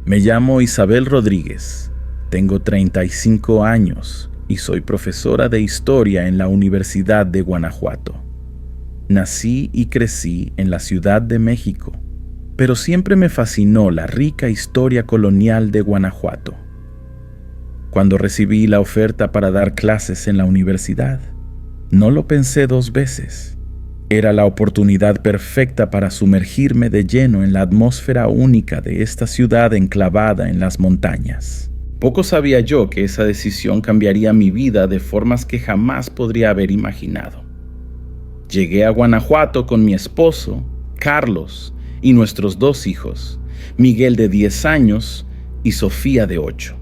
Me llamo Isabel Rodríguez, tengo 35 años y soy profesora de historia en la Universidad de Guanajuato. Nací y crecí en la Ciudad de México, pero siempre me fascinó la rica historia colonial de Guanajuato. Cuando recibí la oferta para dar clases en la universidad, no lo pensé dos veces. Era la oportunidad perfecta para sumergirme de lleno en la atmósfera única de esta ciudad enclavada en las montañas. Poco sabía yo que esa decisión cambiaría mi vida de formas que jamás podría haber imaginado. Llegué a Guanajuato con mi esposo, Carlos, y nuestros 2 hijos, Miguel de 10 años y Sofía de 8.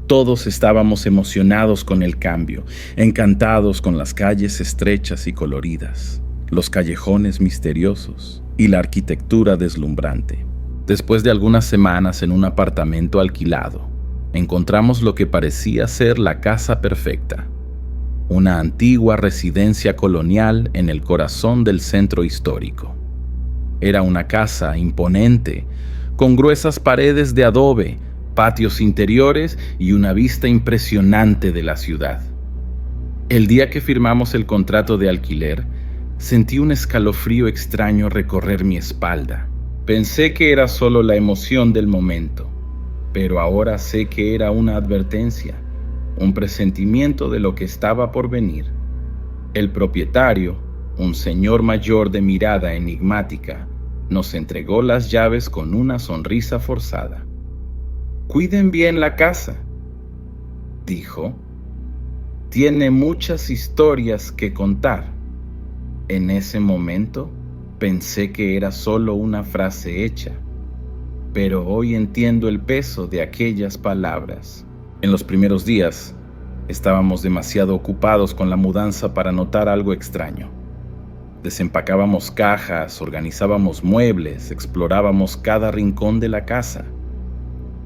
Todos estábamos emocionados con el cambio, encantados con las calles estrechas y coloridas, los callejones misteriosos y la arquitectura deslumbrante. Después de algunas semanas en un apartamento alquilado, encontramos lo que parecía ser la casa perfecta, una antigua residencia colonial en el corazón del centro histórico. Era una casa imponente, con gruesas paredes de adobe, patios interiores y una vista impresionante de la ciudad. El día que firmamos el contrato de alquiler, sentí un escalofrío extraño recorrer mi espalda. Pensé que era solo la emoción del momento, pero ahora sé que era una advertencia, un presentimiento de lo que estaba por venir. El propietario, un señor mayor de mirada enigmática, nos entregó las llaves con una sonrisa forzada. «Cuiden bien la casa», dijo. «Tiene muchas historias que contar». En ese momento pensé que era solo una frase hecha, pero hoy entiendo el peso de aquellas palabras. En los primeros días, estábamos demasiado ocupados con la mudanza para notar algo extraño. Desempacábamos cajas, organizábamos muebles, explorábamos cada rincón de la casa.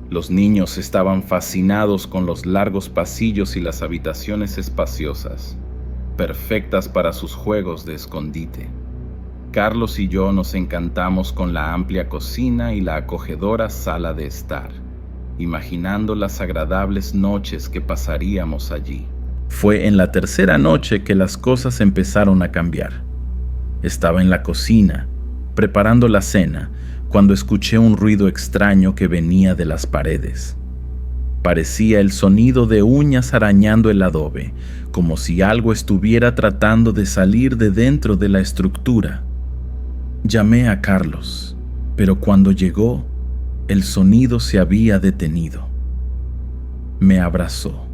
Los niños estaban fascinados con los largos pasillos y las habitaciones espaciosas, perfectas para sus juegos de escondite. Carlos y yo nos encantamos con la amplia cocina y la acogedora sala de estar, imaginando las agradables noches que pasaríamos allí. Fue en la tercera noche que las cosas empezaron a cambiar. Estaba en la cocina, preparando la cena, cuando escuché un ruido extraño que venía de las paredes. Parecía el sonido de uñas arañando el adobe, como si algo estuviera tratando de salir de dentro de la estructura. Llamé a Carlos, pero cuando llegó, el sonido se había detenido. Me abrazó,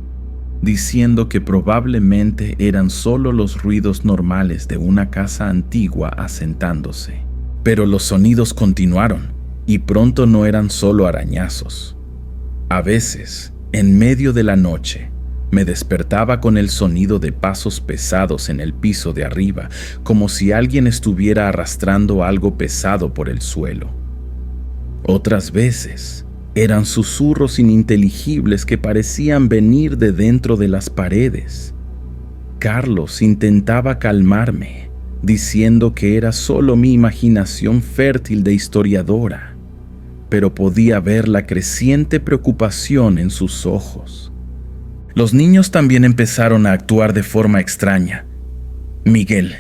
diciendo que probablemente eran solo los ruidos normales de una casa antigua asentándose. Pero los sonidos continuaron, y pronto no eran solo arañazos. A veces, en medio de la noche, me despertaba con el sonido de pasos pesados en el piso de arriba, como si alguien estuviera arrastrando algo pesado por el suelo. Otras veces, eran susurros ininteligibles que parecían venir de dentro de las paredes. Carlos intentaba calmarme, diciendo que era solo mi imaginación fértil de historiadora, pero podía ver la creciente preocupación en sus ojos. Los niños también empezaron a actuar de forma extraña. Miguel,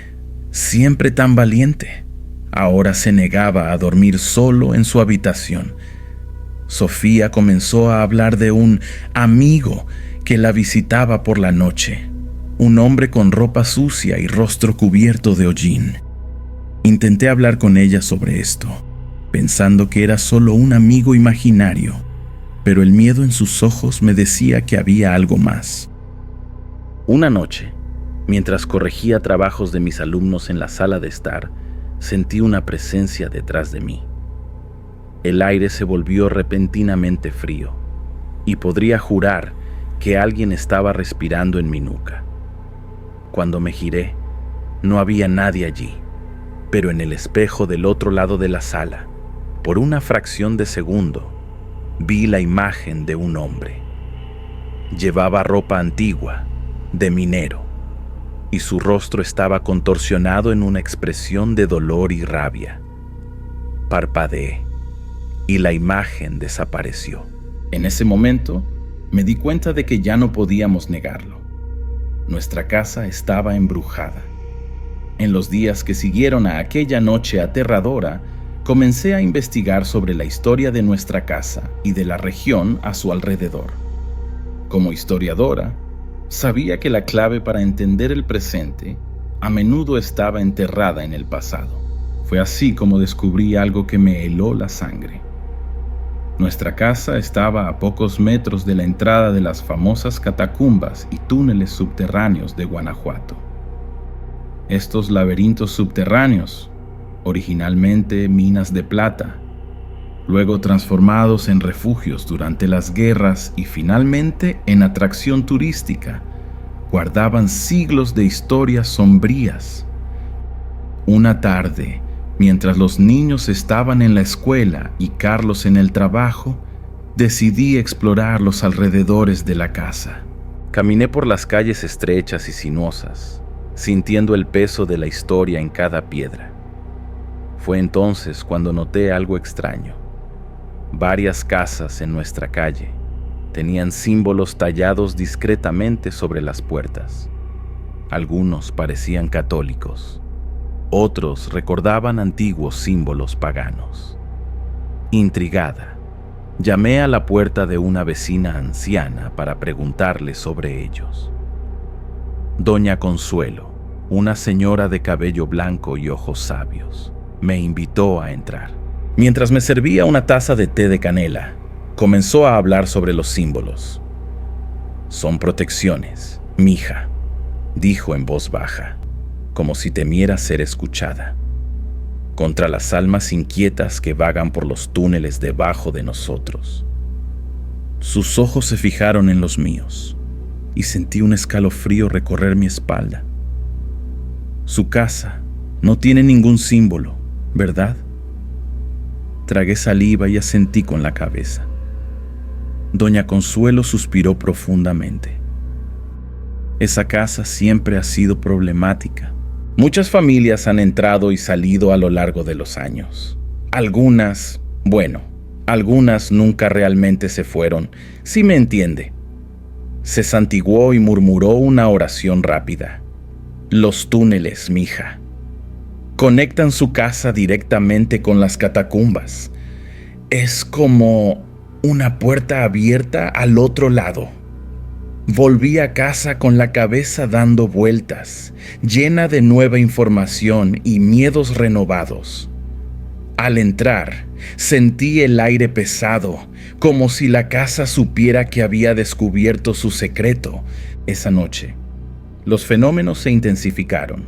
siempre tan valiente, ahora se negaba a dormir solo en su habitación. Sofía comenzó a hablar de un amigo que la visitaba por la noche. Un hombre con ropa sucia y rostro cubierto de hollín. Intenté hablar con ella sobre esto, pensando que era solo un amigo imaginario, pero el miedo en sus ojos me decía que había algo más. Una noche, mientras corregía trabajos de mis alumnos en la sala de estar, sentí una presencia detrás de mí. El aire se volvió repentinamente frío, y podría jurar que alguien estaba respirando en mi nuca. Cuando me giré, no había nadie allí, pero en el espejo del otro lado de la sala, por una fracción de segundo, vi la imagen de un hombre. Llevaba ropa antigua, de minero, y su rostro estaba contorsionado en una expresión de dolor y rabia. Parpadeé, y la imagen desapareció. En ese momento, me di cuenta de que ya no podíamos negarlo. Nuestra casa estaba embrujada. En los días que siguieron a aquella noche aterradora, comencé a investigar sobre la historia de nuestra casa y de la región a su alrededor. Como historiadora, sabía que la clave para entender el presente a menudo estaba enterrada en el pasado. Fue así como descubrí algo que me heló la sangre. Nuestra casa estaba a pocos metros de la entrada de las famosas catacumbas y túneles subterráneos de Guanajuato. Estos laberintos subterráneos, originalmente minas de plata, luego transformados en refugios durante las guerras y finalmente en atracción turística, guardaban siglos de historias sombrías. Una tarde, mientras los niños estaban en la escuela y Carlos en el trabajo, decidí explorar los alrededores de la casa. Caminé por las calles estrechas y sinuosas, sintiendo el peso de la historia en cada piedra. Fue entonces cuando noté algo extraño. Varias casas en nuestra calle tenían símbolos tallados discretamente sobre las puertas. Algunos parecían católicos, otros recordaban antiguos símbolos paganos. Intrigada, llamé a la puerta de una vecina anciana para preguntarle sobre ellos. Doña Consuelo, una señora de cabello blanco y ojos sabios, me invitó a entrar. Mientras me servía una taza de té de canela, comenzó a hablar sobre los símbolos. Son protecciones, mija, dijo en voz baja, como si temiera ser escuchada, contra las almas inquietas que vagan por los túneles debajo de nosotros. Sus ojos se fijaron en los míos y sentí un escalofrío recorrer mi espalda. Su casa no tiene ningún símbolo, ¿verdad? Tragué saliva y asentí con la cabeza. Doña Consuelo suspiró profundamente. Esa casa siempre ha sido problemática. Muchas familias han entrado y salido a lo largo de los años. Algunas nunca realmente se fueron, si me entiende. Se santiguó y murmuró una oración rápida. Los túneles, mija, conectan su casa directamente con las catacumbas. Es como una puerta abierta al otro lado. Volví a casa con la cabeza dando vueltas, llena de nueva información y miedos renovados. Al entrar, sentí el aire pesado, como si la casa supiera que había descubierto su secreto. Esa noche, los fenómenos se intensificaron.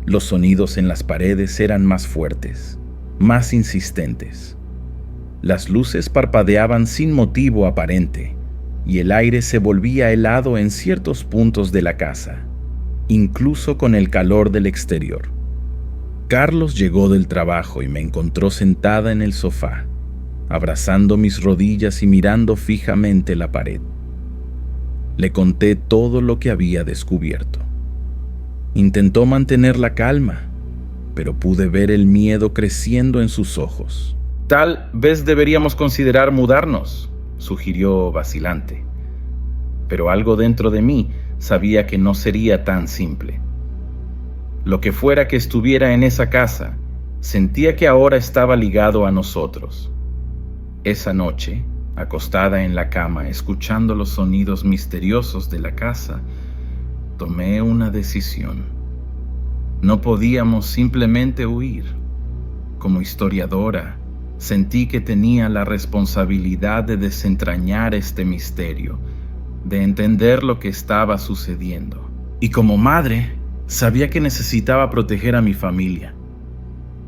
Los sonidos en las paredes eran más fuertes, más insistentes. Las luces parpadeaban sin motivo aparente, y el aire se volvía helado en ciertos puntos de la casa, incluso con el calor del exterior. Carlos llegó del trabajo y me encontró sentada en el sofá, abrazando mis rodillas y mirando fijamente la pared. Le conté todo lo que había descubierto. Intentó mantener la calma, pero pude ver el miedo creciendo en sus ojos. Tal vez deberíamos considerar mudarnos, sugirió vacilante. Pero algo dentro de mí sabía que no sería tan simple. Lo que fuera que estuviera en esa casa, sentía que ahora estaba ligado a nosotros. Esa noche, acostada en la cama, escuchando los sonidos misteriosos de la casa, tomé una decisión. No podíamos simplemente huir. Como historiadora, sentí que tenía la responsabilidad de desentrañar este misterio, de entender lo que estaba sucediendo. Y como madre, sabía que necesitaba proteger a mi familia.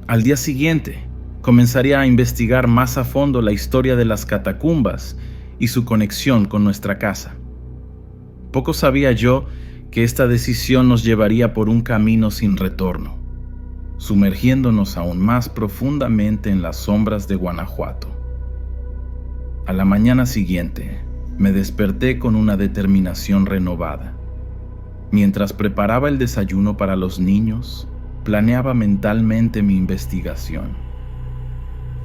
Al día siguiente, comenzaría a investigar más a fondo la historia de las catacumbas y su conexión con nuestra casa. Poco sabía yo que esta decisión nos llevaría por un camino sin retorno, sumergiéndonos aún más profundamente en las sombras de Guanajuato. A la mañana siguiente, me desperté con una determinación renovada. Mientras preparaba el desayuno para los niños, planeaba mentalmente mi investigación.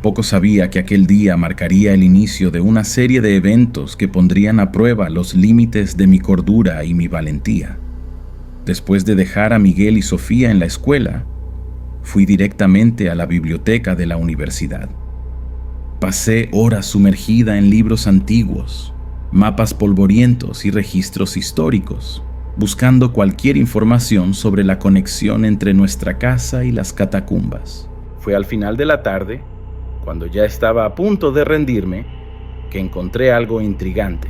Poco sabía que aquel día marcaría el inicio de una serie de eventos que pondrían a prueba los límites de mi cordura y mi valentía. Después de dejar a Miguel y Sofía en la escuela, fui directamente a la biblioteca de la universidad. Pasé horas sumergida en libros antiguos, mapas polvorientos y registros históricos, buscando cualquier información sobre la conexión entre nuestra casa y las catacumbas. Fue al final de la tarde, cuando ya estaba a punto de rendirme, que encontré algo intrigante.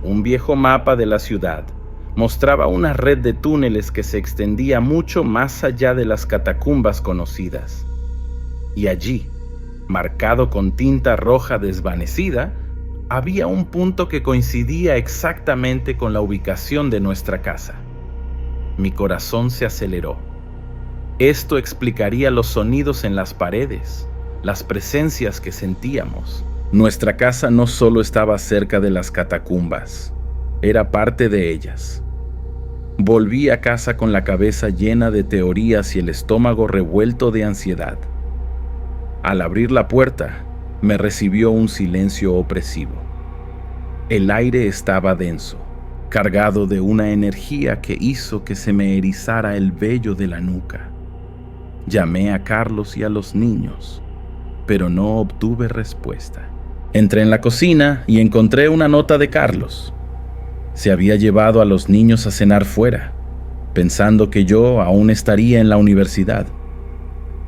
Un viejo mapa de la ciudad mostraba una red de túneles que se extendía mucho más allá de las catacumbas conocidas. Y allí, marcado con tinta roja desvanecida, había un punto que coincidía exactamente con la ubicación de nuestra casa. Mi corazón se aceleró. Esto explicaría los sonidos en las paredes, las presencias que sentíamos. Nuestra casa no solo estaba cerca de las catacumbas, era parte de ellas. Volví a casa con la cabeza llena de teorías y el estómago revuelto de ansiedad. Al abrir la puerta, me recibió un silencio opresivo. El aire estaba denso, cargado de una energía que hizo que se me erizara el vello de la nuca. Llamé a Carlos y a los niños, pero no obtuve respuesta. Entré en la cocina y encontré una nota de Carlos. Se había llevado a los niños a cenar fuera, pensando que yo aún estaría en la universidad.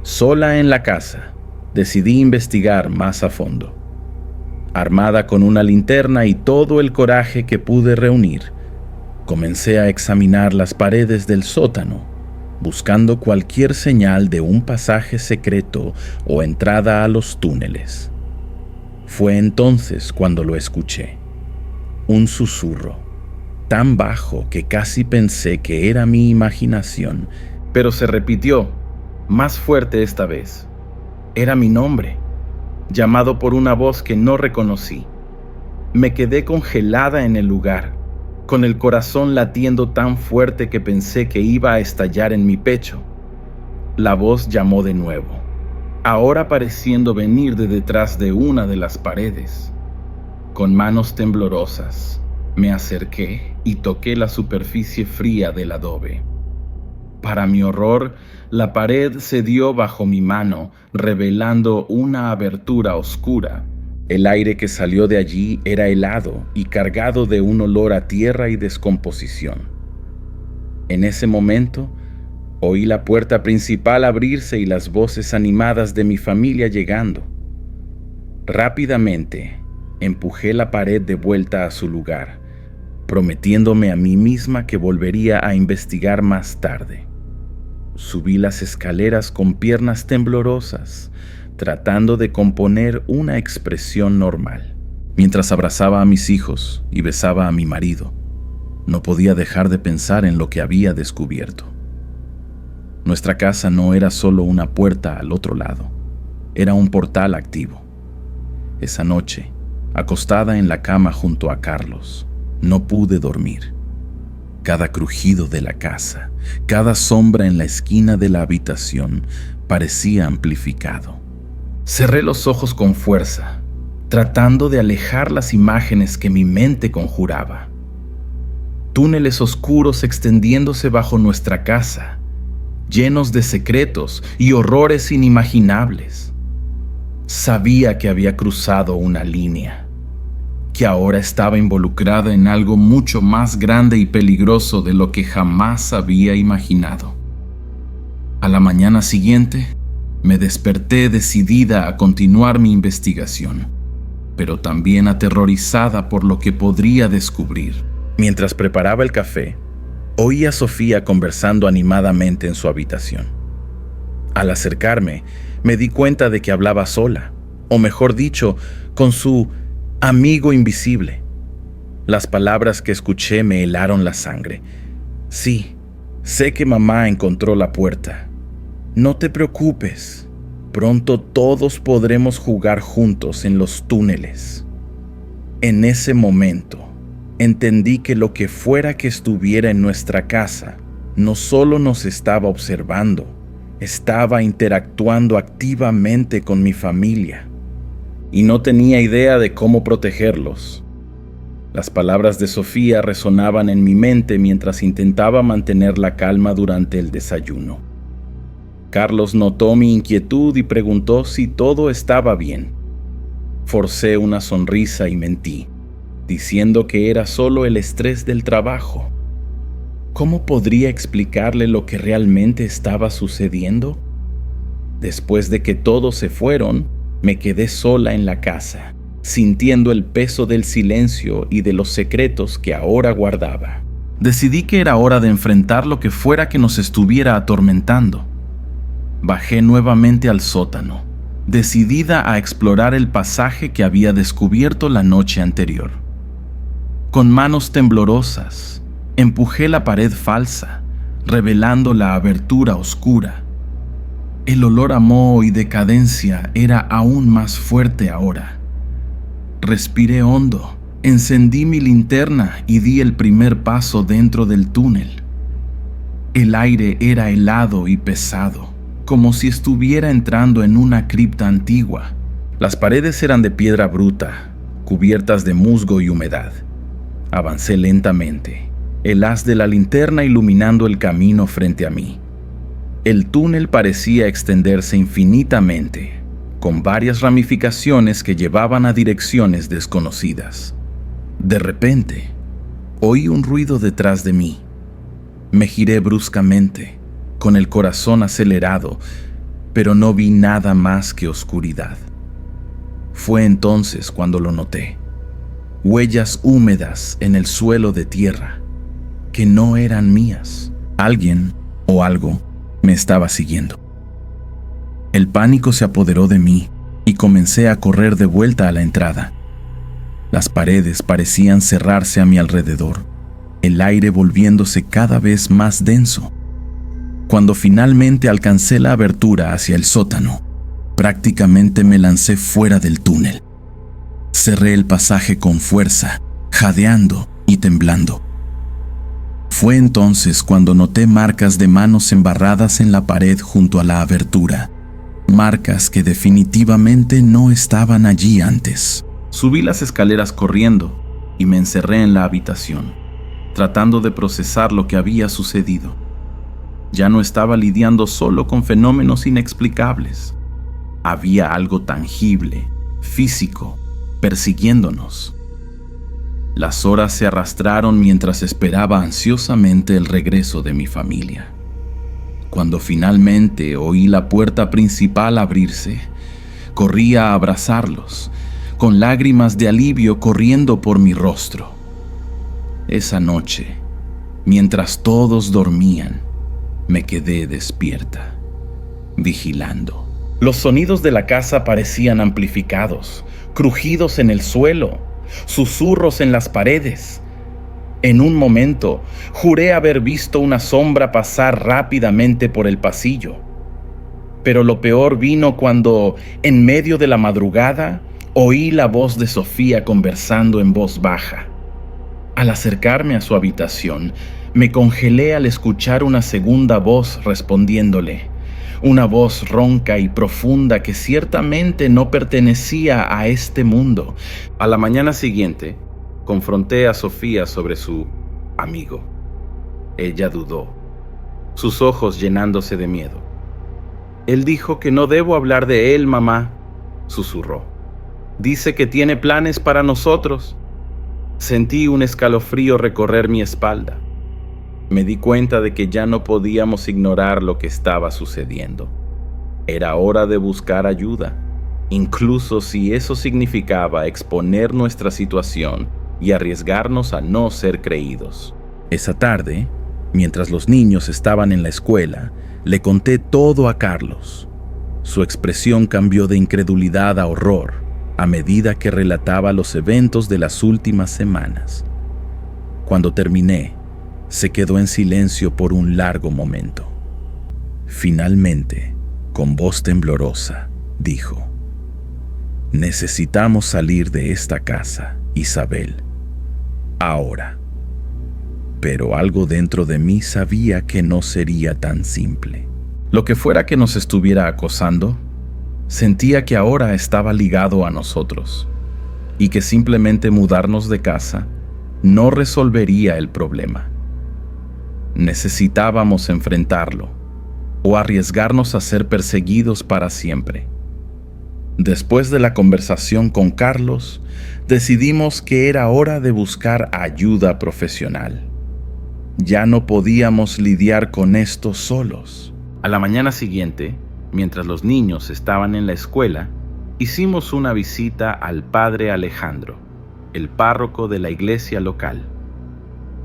Sola en la casa, decidí investigar más a fondo. Armada con una linterna y todo el coraje que pude reunir, comencé a examinar las paredes del sótano, buscando cualquier señal de un pasaje secreto o entrada a los túneles. Fue entonces cuando lo escuché. Un susurro, tan bajo que casi pensé que era mi imaginación, pero se repitió, más fuerte esta vez. Era mi nombre, llamado por una voz que no reconocí. Me quedé congelada en el lugar, con el corazón latiendo tan fuerte que pensé que iba a estallar en mi pecho. La voz llamó de nuevo, ahora pareciendo venir de detrás de una de las paredes. Con manos temblorosas, me acerqué y toqué la superficie fría del adobe. Para mi horror, la pared cedió bajo mi mano, revelando una abertura oscura. El aire que salió de allí era helado y cargado de un olor a tierra y descomposición. En ese momento, oí la puerta principal abrirse y las voces animadas de mi familia llegando. Rápidamente, empujé la pared de vuelta a su lugar, prometiéndome a mí misma que volvería a investigar más tarde. Subí las escaleras con piernas temblorosas, tratando de componer una expresión normal. Mientras abrazaba a mis hijos y besaba a mi marido, no podía dejar de pensar en lo que había descubierto. Nuestra casa no era solo una puerta al otro lado, era un portal activo. Esa noche, acostada en la cama junto a Carlos, no pude dormir. Cada crujido de la casa, cada sombra en la esquina de la habitación parecía amplificado. Cerré los ojos con fuerza, tratando de alejar las imágenes que mi mente conjuraba. Túneles oscuros extendiéndose bajo nuestra casa, llenos de secretos y horrores inimaginables. Sabía que había cruzado una línea, que ahora estaba involucrada en algo mucho más grande y peligroso de lo que jamás había imaginado. A la mañana siguiente, me desperté decidida a continuar mi investigación, pero también aterrorizada por lo que podría descubrir. Mientras preparaba el café, oí a Sofía conversando animadamente en su habitación. Al acercarme, me di cuenta de que hablaba sola, o mejor dicho, con su amigo invisible. Las palabras que escuché me helaron la sangre. Sí, sé que mamá encontró la puerta. No te preocupes, pronto todos podremos jugar juntos en los túneles. En ese momento, entendí que lo que fuera que estuviera en nuestra casa, no solo nos estaba observando, Estaba interactuando activamente con mi familia y no tenía idea de cómo protegerlos. Las palabras de Sofía resonaban en mi mente mientras intentaba mantener la calma durante el desayuno. Carlos notó mi inquietud y preguntó si todo estaba bien. Forcé una sonrisa y mentí, diciendo que era solo el estrés del trabajo. ¿Cómo podría explicarle lo que realmente estaba sucediendo? Después de que todos se fueron, me quedé sola en la casa, sintiendo el peso del silencio y de los secretos que ahora guardaba. Decidí que era hora de enfrentar lo que fuera que nos estuviera atormentando. Bajé nuevamente al sótano, decidida a explorar el pasaje que había descubierto la noche anterior. Con manos temblorosas, empujé la pared falsa, revelando la abertura oscura. El olor a moho y decadencia era aún más fuerte ahora. Respiré hondo, encendí mi linterna y di el primer paso dentro del túnel. El aire era helado y pesado, como si estuviera entrando en una cripta antigua. Las paredes eran de piedra bruta, cubiertas de musgo y humedad. Avancé lentamente, el haz de la linterna iluminando el camino frente a mí. El túnel parecía extenderse infinitamente, con varias ramificaciones que llevaban a direcciones desconocidas. De repente, oí un ruido detrás de mí. Me giré bruscamente, con el corazón acelerado, pero no vi nada más que oscuridad. Fue entonces cuando lo noté. Huellas húmedas en el suelo de tierra, que no eran mías. Alguien o algo me estaba siguiendo. El pánico se apoderó de mí y comencé a correr de vuelta a la entrada. Las paredes parecían cerrarse a mi alrededor, el aire volviéndose cada vez más denso. Cuando finalmente alcancé la abertura hacia el sótano, prácticamente me lancé fuera del túnel. Cerré el pasaje con fuerza, jadeando y temblando. Fue entonces cuando noté marcas de manos embarradas en la pared junto a la abertura, marcas que definitivamente no estaban allí antes. Subí las escaleras corriendo y me encerré en la habitación, tratando de procesar lo que había sucedido. Ya no estaba lidiando solo con fenómenos inexplicables. Había algo tangible, físico, persiguiéndonos. Las horas se arrastraron mientras esperaba ansiosamente el regreso de mi familia. Cuando finalmente oí la puerta principal abrirse, corrí a abrazarlos, con lágrimas de alivio corriendo por mi rostro. Esa noche, mientras todos dormían, me quedé despierta, vigilando. Los sonidos de la casa parecían amplificados, crujidos en el suelo, susurros en las paredes. En un momento, juré haber visto una sombra pasar rápidamente por el pasillo. Pero lo peor vino cuando, en medio de la madrugada, oí la voz de Sofía conversando en voz baja. Al acercarme a su habitación, me congelé al escuchar una segunda voz respondiéndole. Una voz ronca y profunda que ciertamente no pertenecía a este mundo. A la mañana siguiente, confronté a Sofía sobre su amigo. Ella dudó, sus ojos llenándose de miedo. Él dijo que no debo hablar de él, mamá, susurró. Dice que tiene planes para nosotros. Sentí un escalofrío recorrer mi espalda. Me di cuenta de que ya no podíamos ignorar lo que estaba sucediendo. Era hora de buscar ayuda, incluso si eso significaba exponer nuestra situación y arriesgarnos a no ser creídos. Esa tarde, mientras los niños estaban en la escuela, le conté todo a Carlos. Su expresión cambió de incredulidad a horror a medida que relataba los eventos de las últimas semanas. Cuando terminé, se quedó en silencio por un largo momento. Finalmente, con voz temblorosa, dijo: «Necesitamos salir de esta casa, Isabel. Ahora». Pero algo dentro de mí sabía que no sería tan simple. Lo que fuera que nos estuviera acosando, sentía que ahora estaba ligado a nosotros y que simplemente mudarnos de casa no resolvería el problema. Necesitábamos enfrentarlo o arriesgarnos a ser perseguidos para siempre. Después de la conversación con Carlos, decidimos que era hora de buscar ayuda profesional. Ya no podíamos lidiar con esto solos. A la mañana siguiente, mientras los niños estaban en la escuela, hicimos una visita al padre Alejandro, el párroco de la iglesia local.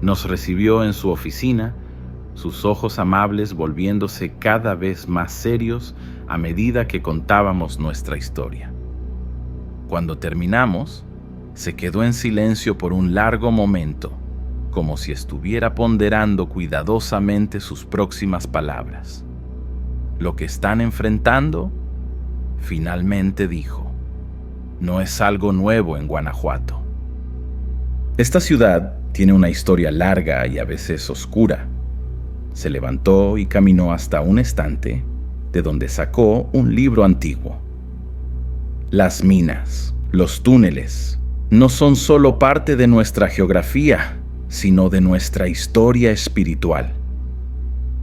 Nos recibió en su oficina, sus ojos amables volviéndose cada vez más serios a medida que contábamos nuestra historia. Cuando terminamos, se quedó en silencio por un largo momento, como si estuviera ponderando cuidadosamente sus próximas palabras. Lo que están enfrentando, finalmente dijo, no es algo nuevo en Guanajuato. Esta ciudad tiene una historia larga y a veces oscura. Se levantó y caminó hasta un estante, de donde sacó un libro antiguo. Las minas, los túneles, no son solo parte de nuestra geografía, sino de nuestra historia espiritual.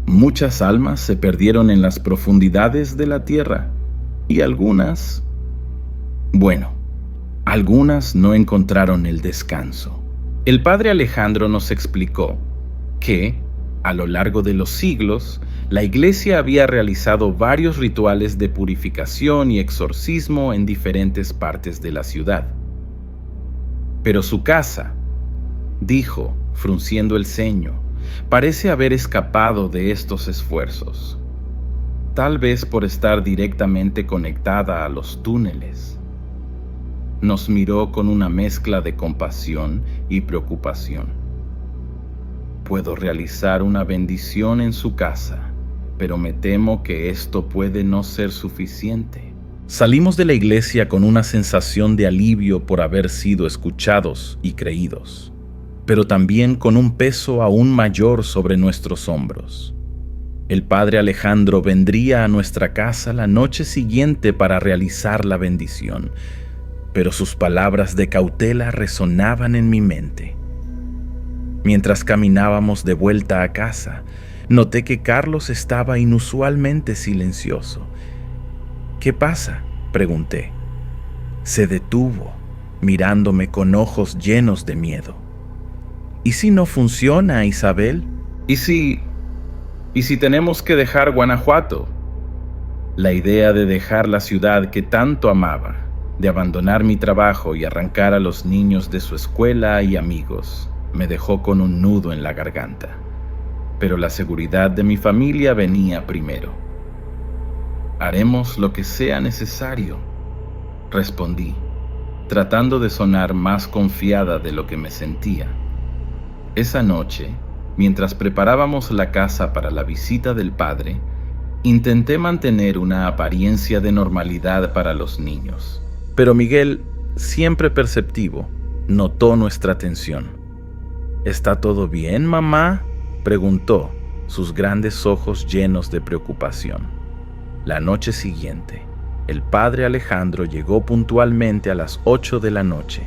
Muchas almas se perdieron en las profundidades de la tierra y algunas no encontraron el descanso. El padre Alejandro nos explicó que, a lo largo de los siglos, la iglesia había realizado varios rituales de purificación y exorcismo en diferentes partes de la ciudad. Pero su casa, dijo, frunciendo el ceño, parece haber escapado de estos esfuerzos, tal vez por estar directamente conectada a los túneles. Nos miró con una mezcla de compasión y preocupación. Puedo realizar una bendición en su casa, pero me temo que esto puede no ser suficiente. Salimos de la iglesia con una sensación de alivio por haber sido escuchados y creídos, pero también con un peso aún mayor sobre nuestros hombros. El padre Alejandro vendría a nuestra casa la noche siguiente para realizar la bendición, pero sus palabras de cautela resonaban en mi mente. Mientras caminábamos de vuelta a casa, noté que Carlos estaba inusualmente silencioso. ¿Qué pasa?, pregunté. Se detuvo, mirándome con ojos llenos de miedo. ¿Y si no funciona, Isabel? ¿Y si tenemos que dejar Guanajuato? La idea de dejar la ciudad que tanto amaba, de abandonar mi trabajo y arrancar a los niños de su escuela y amigos, me dejó con un nudo en la garganta. Pero la seguridad de mi familia venía primero. Haremos lo que sea necesario, respondí, tratando de sonar más confiada de lo que me sentía. Esa noche, mientras preparábamos la casa para la visita del padre, intenté mantener una apariencia de normalidad para los niños. Pero Miguel, siempre perceptivo, notó nuestra tensión. ¿Está todo bien, mamá?, preguntó, sus grandes ojos llenos de preocupación. La noche siguiente, el padre Alejandro llegó puntualmente a las 8 de la noche.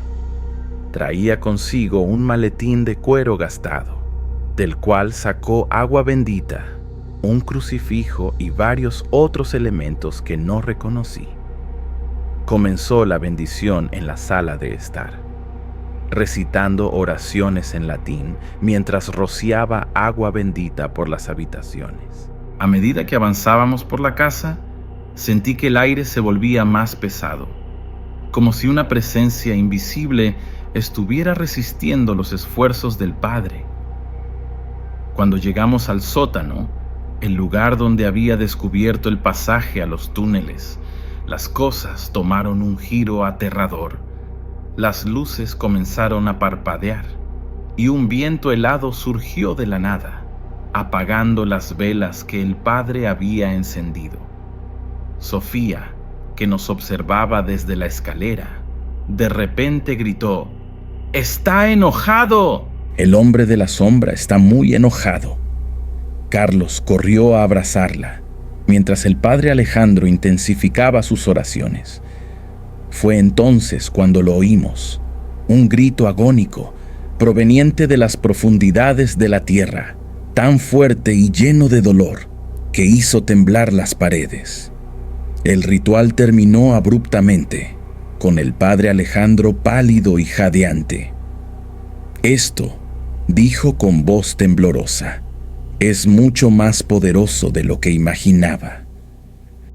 Traía consigo un maletín de cuero gastado, del cual sacó agua bendita, un crucifijo y varios otros elementos que no reconocí. Comenzó la bendición en la sala de estar, recitando oraciones en latín mientras rociaba agua bendita por las habitaciones. A medida que avanzábamos por la casa, sentí que el aire se volvía más pesado, como si una presencia invisible estuviera resistiendo los esfuerzos del Padre. Cuando llegamos al sótano, el lugar donde había descubierto el pasaje a los túneles, las cosas tomaron un giro aterrador. Las luces comenzaron a parpadear y un viento helado surgió de la nada, apagando las velas que el padre había encendido. Sofía, que nos observaba desde la escalera, de repente gritó: ¡Está enojado! El hombre de la sombra está muy enojado. Carlos corrió a abrazarla, mientras el padre Alejandro intensificaba sus oraciones. Fue entonces cuando lo oímos, un grito agónico proveniente de las profundidades de la tierra, tan fuerte y lleno de dolor que hizo temblar las paredes. El ritual terminó abruptamente, con el padre Alejandro pálido y jadeante. Esto, dijo con voz temblorosa, es mucho más poderoso de lo que imaginaba.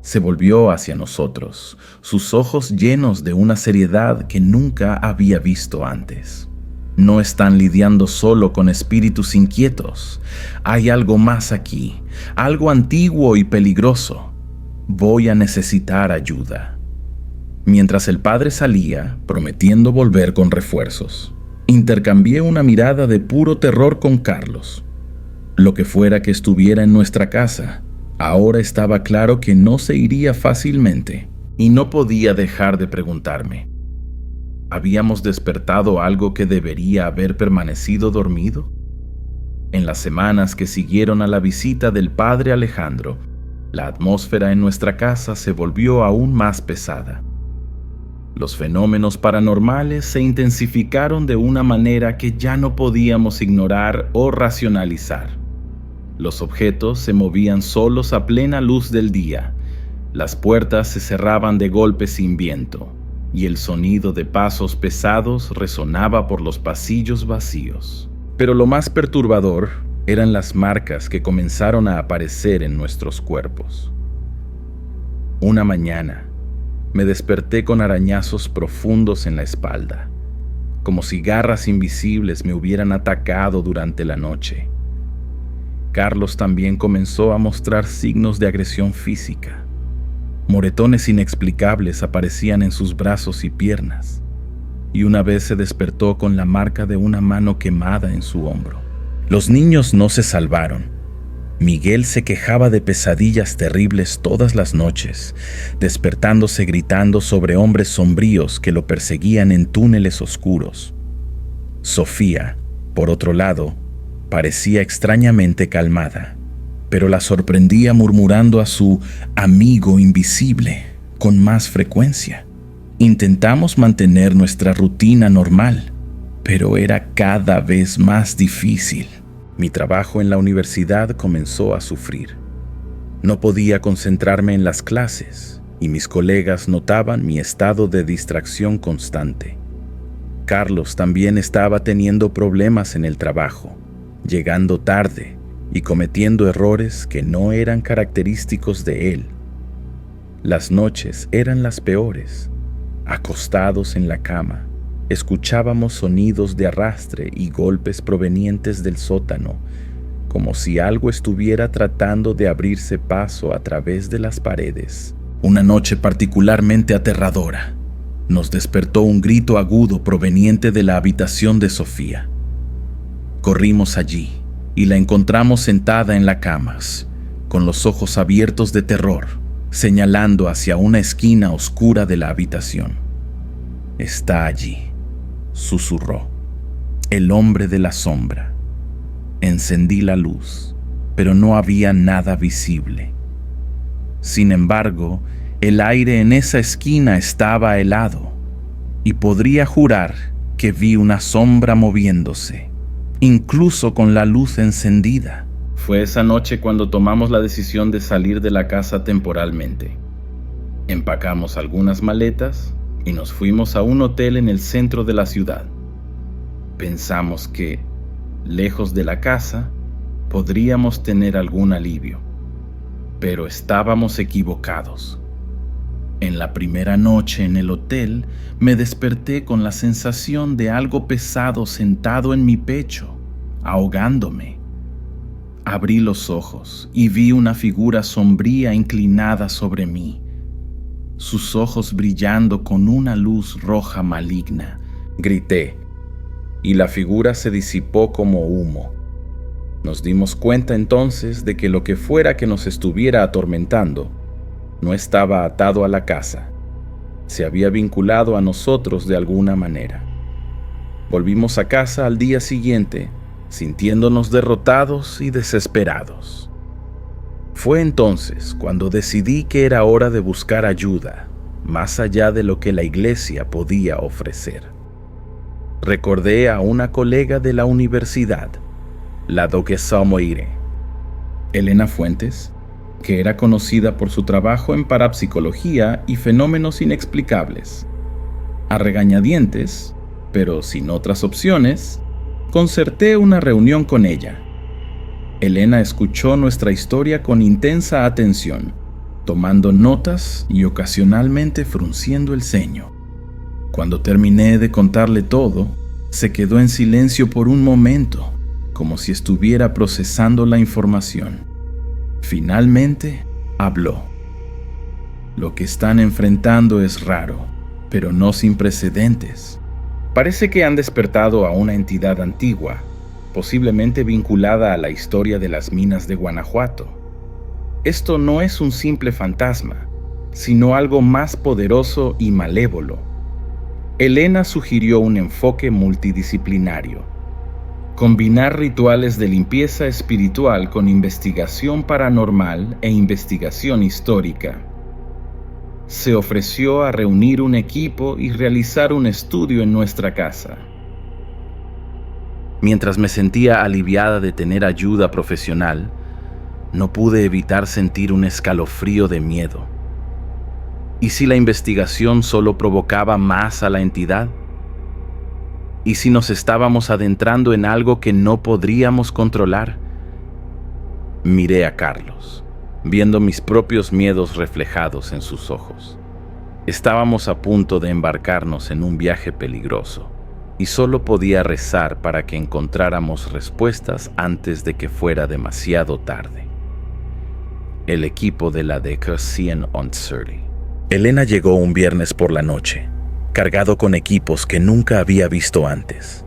Se volvió hacia nosotros, sus ojos llenos de una seriedad que nunca había visto antes. No están lidiando solo con espíritus inquietos. Hay algo más aquí, algo antiguo y peligroso. Voy a necesitar ayuda. Mientras el padre salía, prometiendo volver con refuerzos, intercambié una mirada de puro terror con Carlos. Lo que fuera que estuviera en nuestra casa, ahora estaba claro que no se iría fácilmente, y no podía dejar de preguntarme, ¿habíamos despertado algo que debería haber permanecido dormido? En las semanas que siguieron a la visita del padre Alejandro, la atmósfera en nuestra casa se volvió aún más pesada. Los fenómenos paranormales se intensificaron de una manera que ya no podíamos ignorar o racionalizar. Los objetos se movían solos a plena luz del día, las puertas se cerraban de golpe sin viento, y el sonido de pasos pesados resonaba por los pasillos vacíos. Pero lo más perturbador eran las marcas que comenzaron a aparecer en nuestros cuerpos. Una mañana, me desperté con arañazos profundos en la espalda, como si garras invisibles me hubieran atacado durante la noche. Carlos también comenzó a mostrar signos de agresión física. Moretones inexplicables aparecían en sus brazos y piernas, y una vez se despertó con la marca de una mano quemada en su hombro. Los niños no se salvaron. Miguel se quejaba de pesadillas terribles todas las noches, despertándose gritando sobre hombres sombríos que lo perseguían en túneles oscuros. Sofía, por otro lado, parecía extrañamente calmada, pero la sorprendía murmurando a su amigo invisible con más frecuencia. Intentamos mantener nuestra rutina normal, pero era cada vez más difícil. Mi trabajo en la universidad comenzó a sufrir. No podía concentrarme en las clases, y mis colegas notaban mi estado de distracción constante. Carlos también estaba teniendo problemas en el trabajo, llegando tarde y cometiendo errores que no eran característicos de él. Las noches eran las peores. Acostados en la cama, escuchábamos sonidos de arrastre y golpes provenientes del sótano, como si algo estuviera tratando de abrirse paso a través de las paredes. Una noche particularmente aterradora, nos despertó un grito agudo proveniente de la habitación de Sofía. Corrimos allí y la encontramos sentada en la cama, con los ojos abiertos de terror, señalando hacia una esquina oscura de la habitación. «Está allí», susurró, «el hombre de la sombra». Encendí la luz, pero no había nada visible. Sin embargo, el aire en esa esquina estaba helado, y podría jurar que vi una sombra moviéndose, incluso con la luz encendida. Fue esa noche cuando tomamos la decisión de salir de la casa temporalmente. Empacamos algunas maletas y nos fuimos a un hotel en el centro de la ciudad. Pensamos que, lejos de la casa, podríamos tener algún alivio, pero estábamos equivocados. En la primera noche en el hotel, me desperté con la sensación de algo pesado sentado en mi pecho, ahogándome. Abrí los ojos y vi una figura sombría inclinada sobre mí, sus ojos brillando con una luz roja maligna. Grité, y la figura se disipó como humo. Nos dimos cuenta entonces de que lo que fuera que nos estuviera atormentando no estaba atado a la casa, se había vinculado a nosotros de alguna manera. Volvimos a casa al día siguiente, sintiéndonos derrotados y desesperados. Fue entonces cuando decidí que era hora de buscar ayuda, más allá de lo que la iglesia podía ofrecer. Recordé a una colega de la universidad, la Duquesa Moire, Elena Fuentes, que era conocida por su trabajo en parapsicología y fenómenos inexplicables. A regañadientes, pero sin otras opciones, concerté una reunión con ella. Elena escuchó nuestra historia con intensa atención, tomando notas y ocasionalmente frunciendo el ceño. Cuando terminé de contarle todo, se quedó en silencio por un momento, como si estuviera procesando la información. Finalmente, habló. Lo que están enfrentando es raro, pero no sin precedentes. Parece que han despertado a una entidad antigua, posiblemente vinculada a la historia de las minas de Guanajuato. Esto no es un simple fantasma, sino algo más poderoso y malévolo. Elena sugirió un enfoque multidisciplinario. Combinar rituales de limpieza espiritual con investigación paranormal e investigación histórica. Se ofreció a reunir un equipo y realizar un estudio en nuestra casa. Mientras me sentía aliviada de tener ayuda profesional, no pude evitar sentir un escalofrío de miedo. ¿Y si la investigación solo provocaba más a la entidad? ¿Y si nos estábamos adentrando en algo que no podríamos controlar? Miré a Carlos, viendo mis propios miedos reflejados en sus ojos. Estábamos a punto de embarcarnos en un viaje peligroso, y solo podía rezar para que encontráramos respuestas antes de que fuera demasiado tarde. El equipo de la Duquesa Moire. Elena llegó un viernes por la noche, cargado con equipos que nunca había visto antes.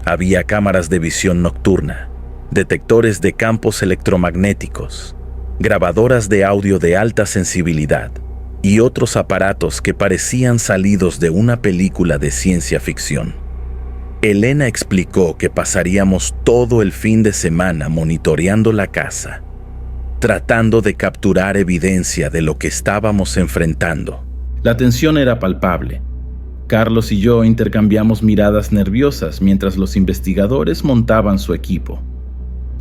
Había cámaras de visión nocturna, detectores de campos electromagnéticos, grabadoras de audio de alta sensibilidad y otros aparatos que parecían salidos de una película de ciencia ficción. Elena explicó que pasaríamos todo el fin de semana monitoreando la casa, tratando de capturar evidencia de lo que estábamos enfrentando. La tensión era palpable. Carlos y yo intercambiamos miradas nerviosas mientras los investigadores montaban su equipo.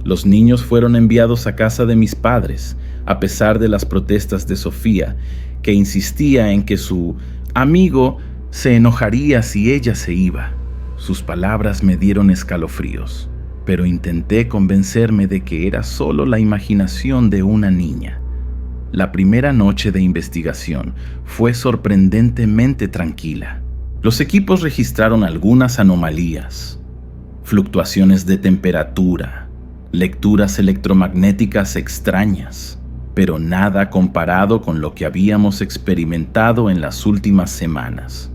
Los niños fueron enviados a casa de mis padres, a pesar de las protestas de Sofía, que insistía en que su amigo se enojaría si ella se iba. Sus palabras me dieron escalofríos, pero intenté convencerme de que era solo la imaginación de una niña. La primera noche de investigación fue sorprendentemente tranquila. Los equipos registraron algunas anomalías, fluctuaciones de temperatura, lecturas electromagnéticas extrañas, pero nada comparado con lo que habíamos experimentado en las últimas semanas.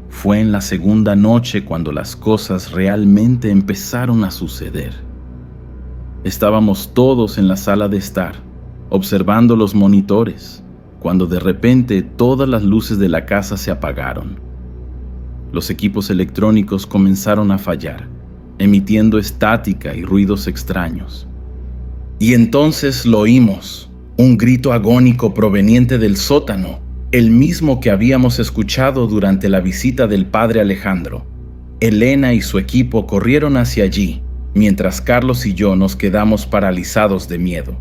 Fue en la segunda noche cuando las cosas realmente empezaron a suceder. Estábamos todos en la sala de estar, observando los monitores, cuando de repente todas las luces de la casa se apagaron. Los equipos electrónicos comenzaron a fallar, emitiendo estática y ruidos extraños. Y entonces lo oímos, un grito agónico proveniente del sótano, el mismo que habíamos escuchado durante la visita del padre Alejandro. Elena y su equipo corrieron hacia allí, mientras Carlos y yo nos quedamos paralizados de miedo.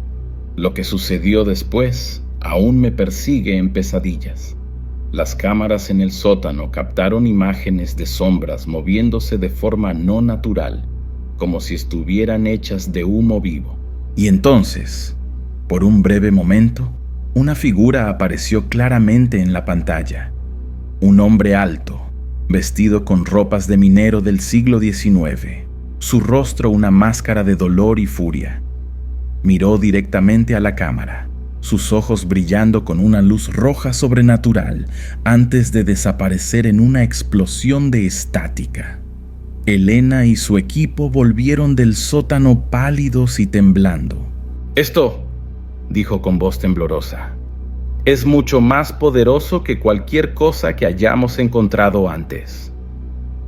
Lo que sucedió después aún me persigue en pesadillas. Las cámaras en el sótano captaron imágenes de sombras moviéndose de forma no natural, como si estuvieran hechas de humo vivo. Y entonces, por un breve momento, una figura apareció claramente en la pantalla. Un hombre alto, vestido con ropas de minero del siglo XIX, su rostro una máscara de dolor y furia. Miró directamente a la cámara, sus ojos brillando con una luz roja sobrenatural antes de desaparecer en una explosión de estática. Elena y su equipo volvieron del sótano pálidos y temblando. «Esto», dijo con voz temblorosa, «es mucho más poderoso que cualquier cosa que hayamos encontrado antes».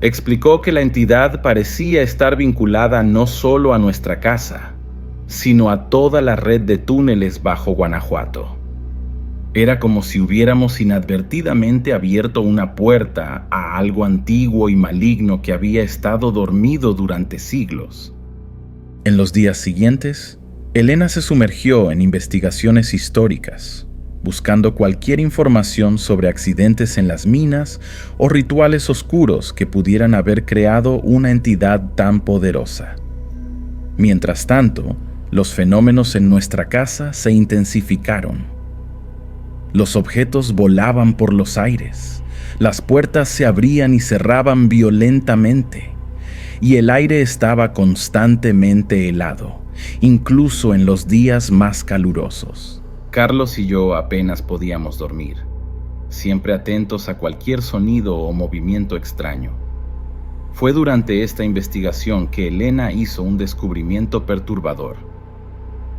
Explicó que la entidad parecía estar vinculada no solo a nuestra casa, sino a toda la red de túneles bajo Guanajuato. Era como si hubiéramos inadvertidamente abierto una puerta a algo antiguo y maligno que había estado dormido durante siglos. En los días siguientes, Elena se sumergió en investigaciones históricas, buscando cualquier información sobre accidentes en las minas o rituales oscuros que pudieran haber creado una entidad tan poderosa. Mientras tanto, los fenómenos en nuestra casa se intensificaron. Los objetos volaban por los aires, las puertas se abrían y cerraban violentamente, y el aire estaba constantemente helado, incluso en los días más calurosos. Carlos y yo apenas podíamos dormir, siempre atentos a cualquier sonido o movimiento extraño. Fue durante esta investigación que Elena hizo un descubrimiento perturbador.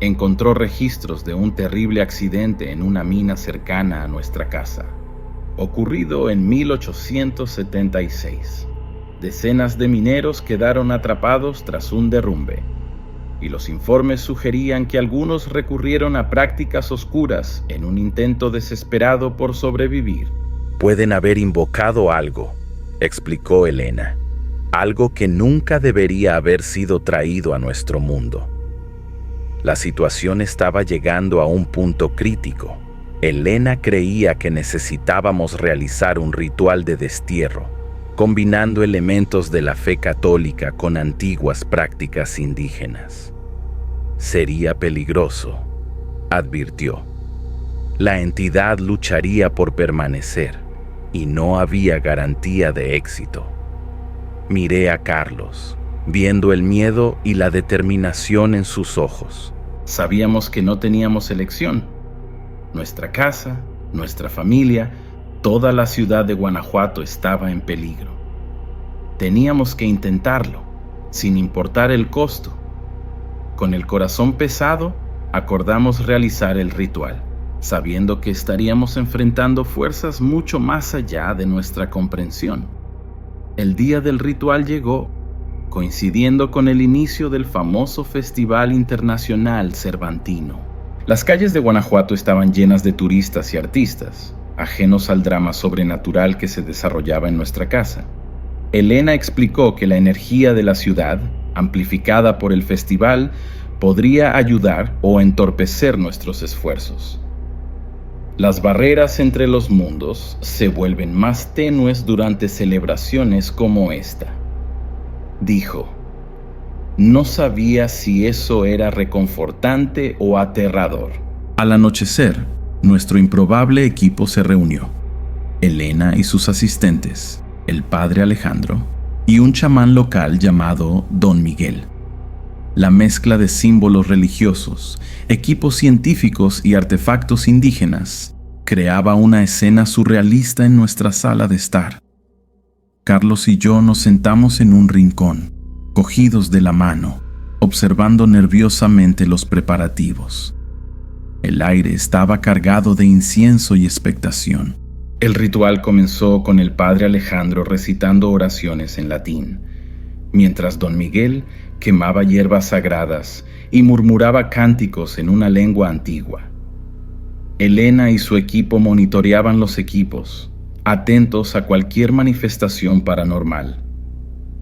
Encontró registros de un terrible accidente en una mina cercana a nuestra casa, ocurrido en 1876. Decenas de mineros quedaron atrapados tras un derrumbe, y los informes sugerían que algunos recurrieron a prácticas oscuras en un intento desesperado por sobrevivir. Pueden haber invocado algo, explicó Elena, algo que nunca debería haber sido traído a nuestro mundo. La situación estaba llegando a un punto crítico. Elena creía que necesitábamos realizar un ritual de destierro, combinando elementos de la fe católica con antiguas prácticas indígenas. Sería peligroso, advirtió. La entidad lucharía por permanecer y no había garantía de éxito. Miré a Carlos, viendo el miedo y la determinación en sus ojos. Sabíamos que no teníamos elección. Nuestra casa, nuestra familia, toda la ciudad de Guanajuato estaba en peligro. Teníamos que intentarlo, sin importar el costo. Con el corazón pesado, acordamos realizar el ritual, sabiendo que estaríamos enfrentando fuerzas mucho más allá de nuestra comprensión. El día del ritual llegó, coincidiendo con el inicio del famoso Festival Internacional Cervantino. Las calles de Guanajuato estaban llenas de turistas y artistas, ajenos al drama sobrenatural que se desarrollaba en nuestra casa. Elena explicó que la energía de la ciudad, amplificada por el festival, podría ayudar o entorpecer nuestros esfuerzos. Las barreras entre los mundos se vuelven más tenues durante celebraciones como esta. Dijo, no sabía si eso era reconfortante o aterrador. Al anochecer, nuestro improbable equipo se reunió. Elena y sus asistentes, el padre Alejandro y un chamán local llamado Don Miguel. La mezcla de símbolos religiosos, equipos científicos y artefactos indígenas creaba una escena surrealista en nuestra sala de estar. Carlos y yo nos sentamos en un rincón, cogidos de la mano, observando nerviosamente los preparativos. El aire estaba cargado de incienso y expectación. El ritual comenzó con el padre Alejandro recitando oraciones en latín, mientras Don Miguel quemaba hierbas sagradas y murmuraba cánticos en una lengua antigua. Elena y su equipo monitoreaban los equipos, atentos a cualquier manifestación paranormal.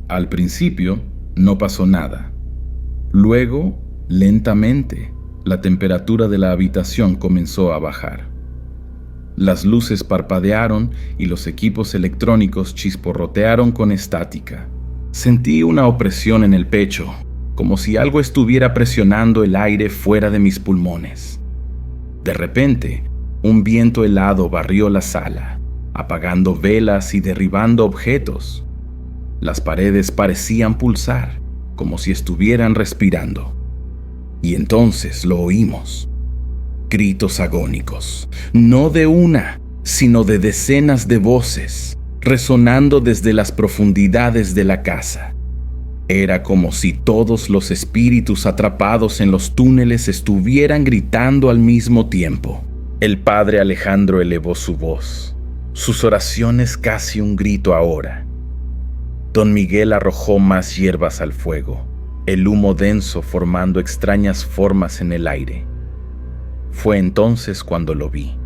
Al principio, no pasó nada. Luego, lentamente, la temperatura de la habitación comenzó a bajar. Las luces parpadearon y los equipos electrónicos chisporrotearon con estática. Sentí una opresión en el pecho, como si algo estuviera presionando el aire fuera de mis pulmones. De repente, un viento helado barrió la sala, apagando velas y derribando objetos. Las paredes parecían pulsar, como si estuvieran respirando. Y entonces lo oímos. Gritos agónicos, no de una, sino de decenas de voces, resonando desde las profundidades de la casa. Era como si todos los espíritus atrapados en los túneles estuvieran gritando al mismo tiempo. El padre Alejandro elevó su voz, sus oraciones casi un grito ahora. Don Miguel arrojó más hierbas al fuego, el humo denso formando extrañas formas en el aire. Fue entonces cuando lo vi.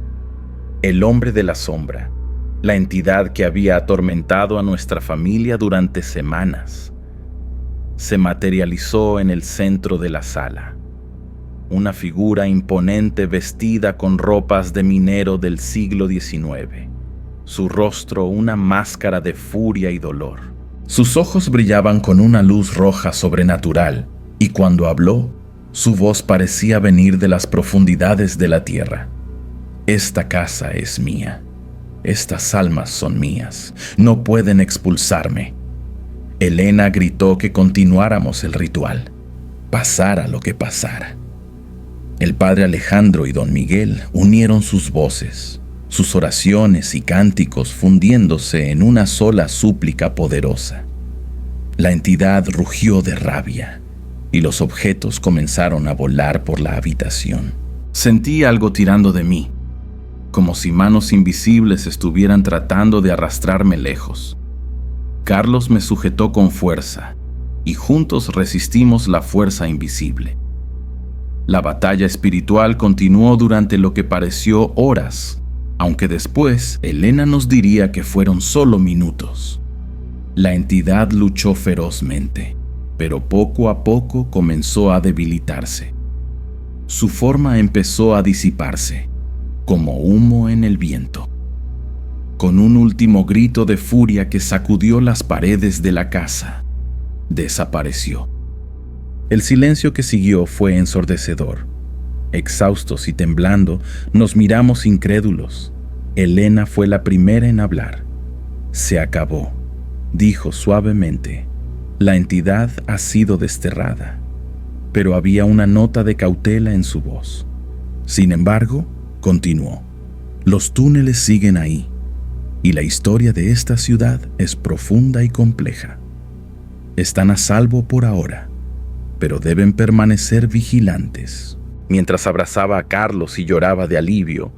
El hombre de la sombra, la entidad que había atormentado a nuestra familia durante semanas, se materializó en el centro de la sala. Una figura imponente vestida con ropas de minero del siglo XIX. Su rostro una máscara de furia y dolor. Sus ojos brillaban con una luz roja sobrenatural, y cuando habló, su voz parecía venir de las profundidades de la tierra. Esta casa es mía. Estas almas son mías. No pueden expulsarme. Elena gritó que continuáramos el ritual, pasara lo que pasara. El padre Alejandro y don Miguel unieron sus voces, sus oraciones y cánticos fundiéndose en una sola súplica poderosa. La entidad rugió de rabia y los objetos comenzaron a volar por la habitación. Sentí algo tirando de mí, como si manos invisibles estuvieran tratando de arrastrarme lejos. Carlos me sujetó con fuerza y juntos resistimos la fuerza invisible. La batalla espiritual continuó durante lo que pareció horas, aunque después Elena nos diría que fueron solo minutos. La entidad luchó ferozmente, pero poco a poco comenzó a debilitarse. Su forma empezó a disiparse, como humo en el viento. Con un último grito de furia que sacudió las paredes de la casa, desapareció. El silencio que siguió fue ensordecedor. Exhaustos y temblando, nos miramos incrédulos. Elena fue la primera en hablar. Se acabó, dijo suavemente. La entidad ha sido desterrada, pero había una nota de cautela en su voz. Sin embargo, continuó. Los túneles siguen ahí, y la historia de esta ciudad es profunda y compleja. Están a salvo por ahora, pero deben permanecer vigilantes. Mientras abrazaba a Carlos y lloraba de alivio,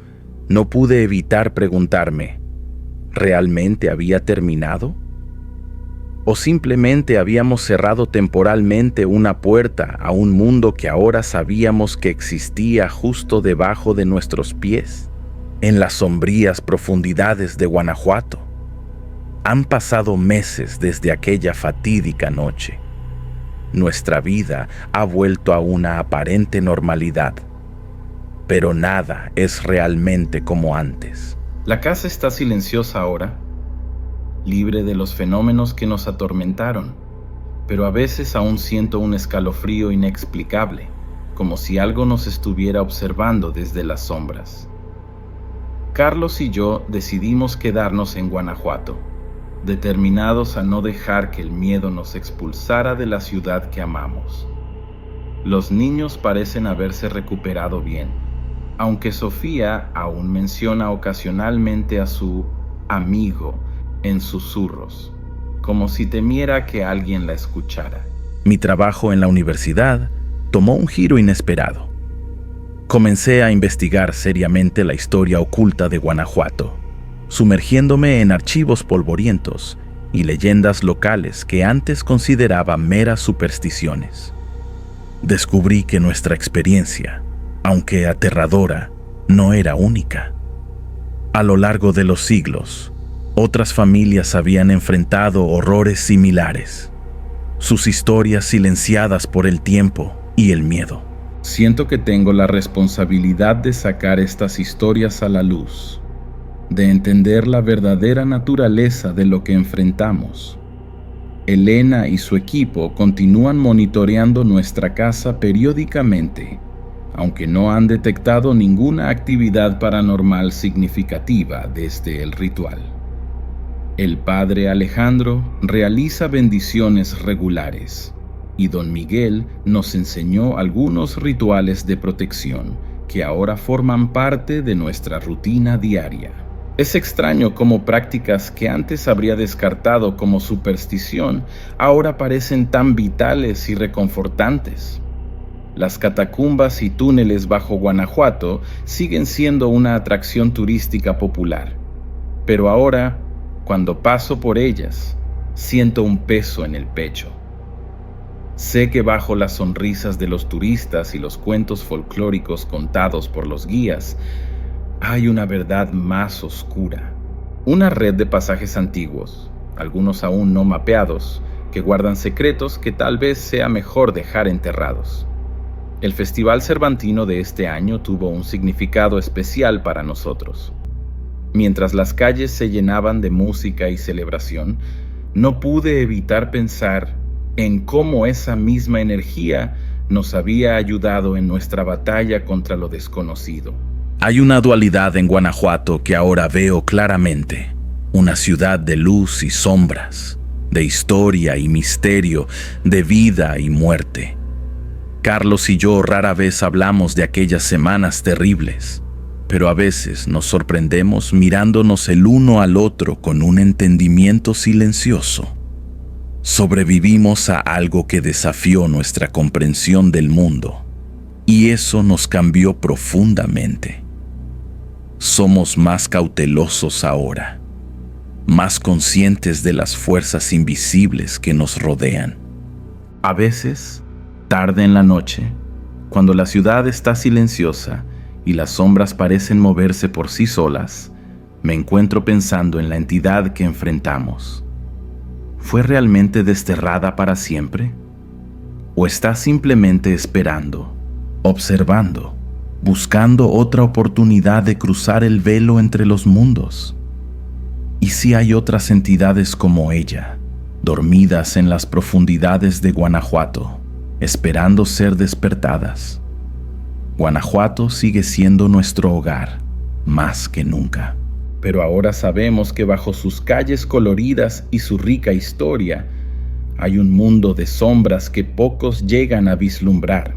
no pude evitar preguntarme, ¿realmente había terminado? ¿O simplemente habíamos cerrado temporalmente una puerta a un mundo que ahora sabíamos que existía justo debajo de nuestros pies, en las sombrías profundidades de Guanajuato? Han pasado meses desde aquella fatídica noche. Nuestra vida ha vuelto a una aparente normalidad, pero nada es realmente como antes. La casa está silenciosa ahora, libre de los fenómenos que nos atormentaron, pero a veces aún siento un escalofrío inexplicable, como si algo nos estuviera observando desde las sombras. Carlos y yo decidimos quedarnos en Guanajuato, determinados a no dejar que el miedo nos expulsara de la ciudad que amamos. Los niños parecen haberse recuperado bien, aunque Sofía aún menciona ocasionalmente a su amigo en susurros, como si temiera que alguien la escuchara. Mi trabajo en la universidad tomó un giro inesperado. Comencé a investigar seriamente la historia oculta de Guanajuato, sumergiéndome en archivos polvorientos y leyendas locales que antes consideraba meras supersticiones. Descubrí que nuestra experiencia, aunque aterradora, no era única. A lo largo de los siglos, otras familias habían enfrentado horrores similares, sus historias silenciadas por el tiempo y el miedo. Siento que tengo la responsabilidad de sacar estas historias a la luz, de entender la verdadera naturaleza de lo que enfrentamos. Elena y su equipo continúan monitoreando nuestra casa periódicamente, aunque no han detectado ninguna actividad paranormal significativa desde el ritual. El padre Alejandro realiza bendiciones regulares y don Miguel nos enseñó algunos rituales de protección que ahora forman parte de nuestra rutina diaria. Es extraño cómo prácticas que antes habría descartado como superstición ahora parecen tan vitales y reconfortantes. Las catacumbas y túneles bajo Guanajuato siguen siendo una atracción turística popular, pero ahora, cuando paso por ellas, siento un peso en el pecho. Sé que bajo las sonrisas de los turistas y los cuentos folclóricos contados por los guías, hay una verdad más oscura. Una red de pasajes antiguos, algunos aún no mapeados, que guardan secretos que tal vez sea mejor dejar enterrados. El Festival Cervantino de este año tuvo un significado especial para nosotros. Mientras las calles se llenaban de música y celebración, no pude evitar pensar en cómo esa misma energía nos había ayudado en nuestra batalla contra lo desconocido. Hay una dualidad en Guanajuato que ahora veo claramente. Una ciudad de luz y sombras, de historia y misterio, de vida y muerte. Carlos y yo rara vez hablamos de aquellas semanas terribles, pero a veces nos sorprendemos mirándonos el uno al otro con un entendimiento silencioso. Sobrevivimos a algo que desafió nuestra comprensión del mundo, y eso nos cambió profundamente. Somos más cautelosos ahora, más conscientes de las fuerzas invisibles que nos rodean. A veces, tarde en la noche, cuando la ciudad está silenciosa y las sombras parecen moverse por sí solas, me encuentro pensando en la entidad que enfrentamos. ¿Fue realmente desterrada para siempre? ¿O está simplemente esperando, observando, buscando otra oportunidad de cruzar el velo entre los mundos? ¿Y si hay otras entidades como ella, dormidas en las profundidades de Guanajuato, esperando ser despertadas? Guanajuato sigue siendo nuestro hogar, más que nunca. Pero ahora sabemos que bajo sus calles coloridas y su rica historia, hay un mundo de sombras que pocos llegan a vislumbrar.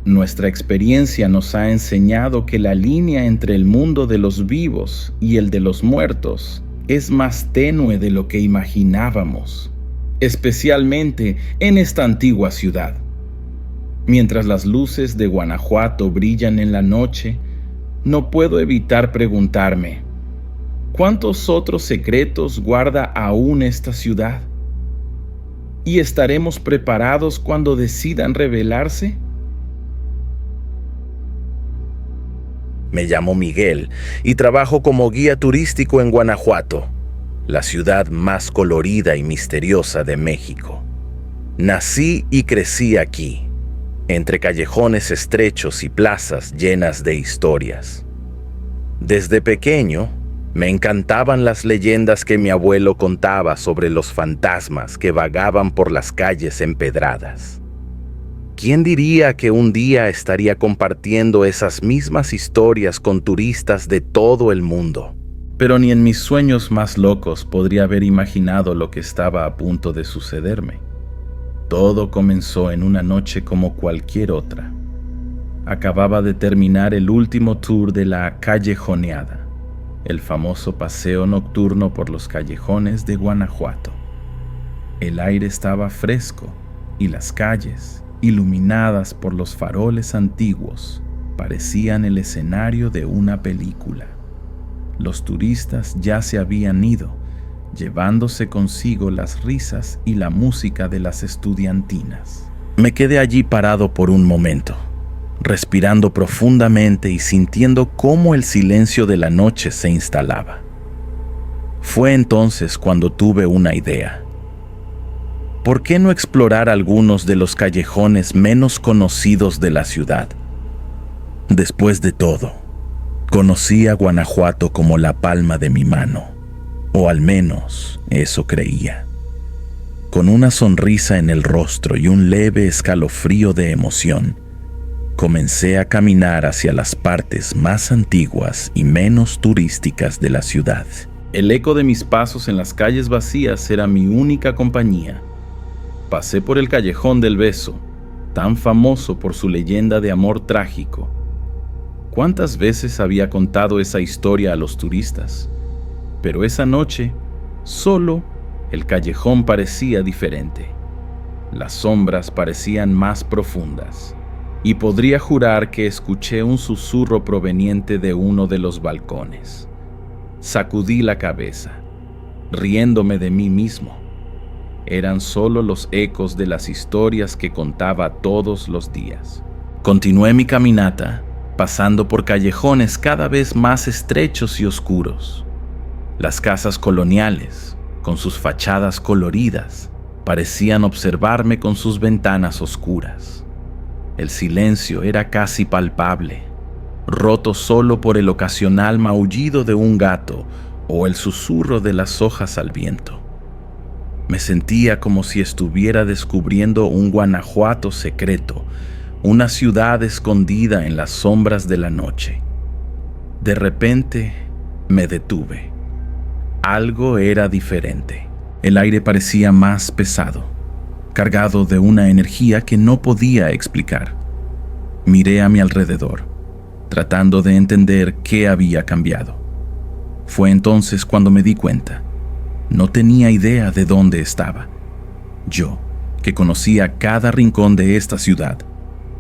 Nuestra experiencia nos ha enseñado que la línea entre el mundo de los vivos y el de los muertos es más tenue de lo que imaginábamos, especialmente en esta antigua ciudad. Mientras las luces de Guanajuato brillan en la noche, no puedo evitar preguntarme, ¿cuántos otros secretos guarda aún esta ciudad? ¿Y estaremos preparados cuando decidan revelarse? Me llamo Miguel y trabajo como guía turístico en Guanajuato, la ciudad más colorida y misteriosa de México. Nací y crecí aquí, entre callejones estrechos y plazas llenas de historias. Desde pequeño, me encantaban las leyendas que mi abuelo contaba sobre los fantasmas que vagaban por las calles empedradas. ¿Quién diría que un día estaría compartiendo esas mismas historias con turistas de todo el mundo? Pero ni en mis sueños más locos podría haber imaginado lo que estaba a punto de sucederme. Todo comenzó en una noche como cualquier otra. Acababa de terminar el último tour de la Callejoneada, el famoso paseo nocturno por los callejones de Guanajuato. El aire estaba fresco y las calles, iluminadas por los faroles antiguos, parecían el escenario de una película. Los turistas ya se habían ido, llevándose consigo las risas y la música de las estudiantinas. Me quedé allí parado por un momento, respirando profundamente y sintiendo cómo el silencio de la noche se instalaba. Fue entonces cuando tuve una idea. ¿Por qué no explorar algunos de los callejones menos conocidos de la ciudad? Después de todo, conocí a Guanajuato como la palma de mi mano, o al menos eso creía. Con una sonrisa en el rostro y un leve escalofrío de emoción, comencé a caminar hacia las partes más antiguas y menos turísticas de la ciudad. El eco de mis pasos en las calles vacías era mi única compañía. Pasé por el Callejón del Beso, tan famoso por su leyenda de amor trágico. ¿Cuántas veces había contado esa historia a los turistas? Pero esa noche, solo el callejón parecía diferente. Las sombras parecían más profundas, y podría jurar que escuché un susurro proveniente de uno de los balcones. Sacudí la cabeza, riéndome de mí mismo. eran solo los ecos de las historias que contaba todos los días. Continué mi caminata, pasando por callejones cada vez más estrechos y oscuros. Las casas coloniales, con sus fachadas coloridas, parecían observarme con sus ventanas oscuras. El silencio era casi palpable, roto solo por el ocasional maullido de un gato o el susurro de las hojas al viento. Me sentía como si estuviera descubriendo un Guanajuato secreto, una ciudad escondida en las sombras de la noche. De repente me detuve. Algo era diferente. El aire parecía más pesado, cargado de una energía que no podía explicar. Miré a mi alrededor, tratando de entender qué había cambiado. Fue entonces cuando me di cuenta. No tenía idea de dónde estaba. Yo, que conocía cada rincón de esta ciudad,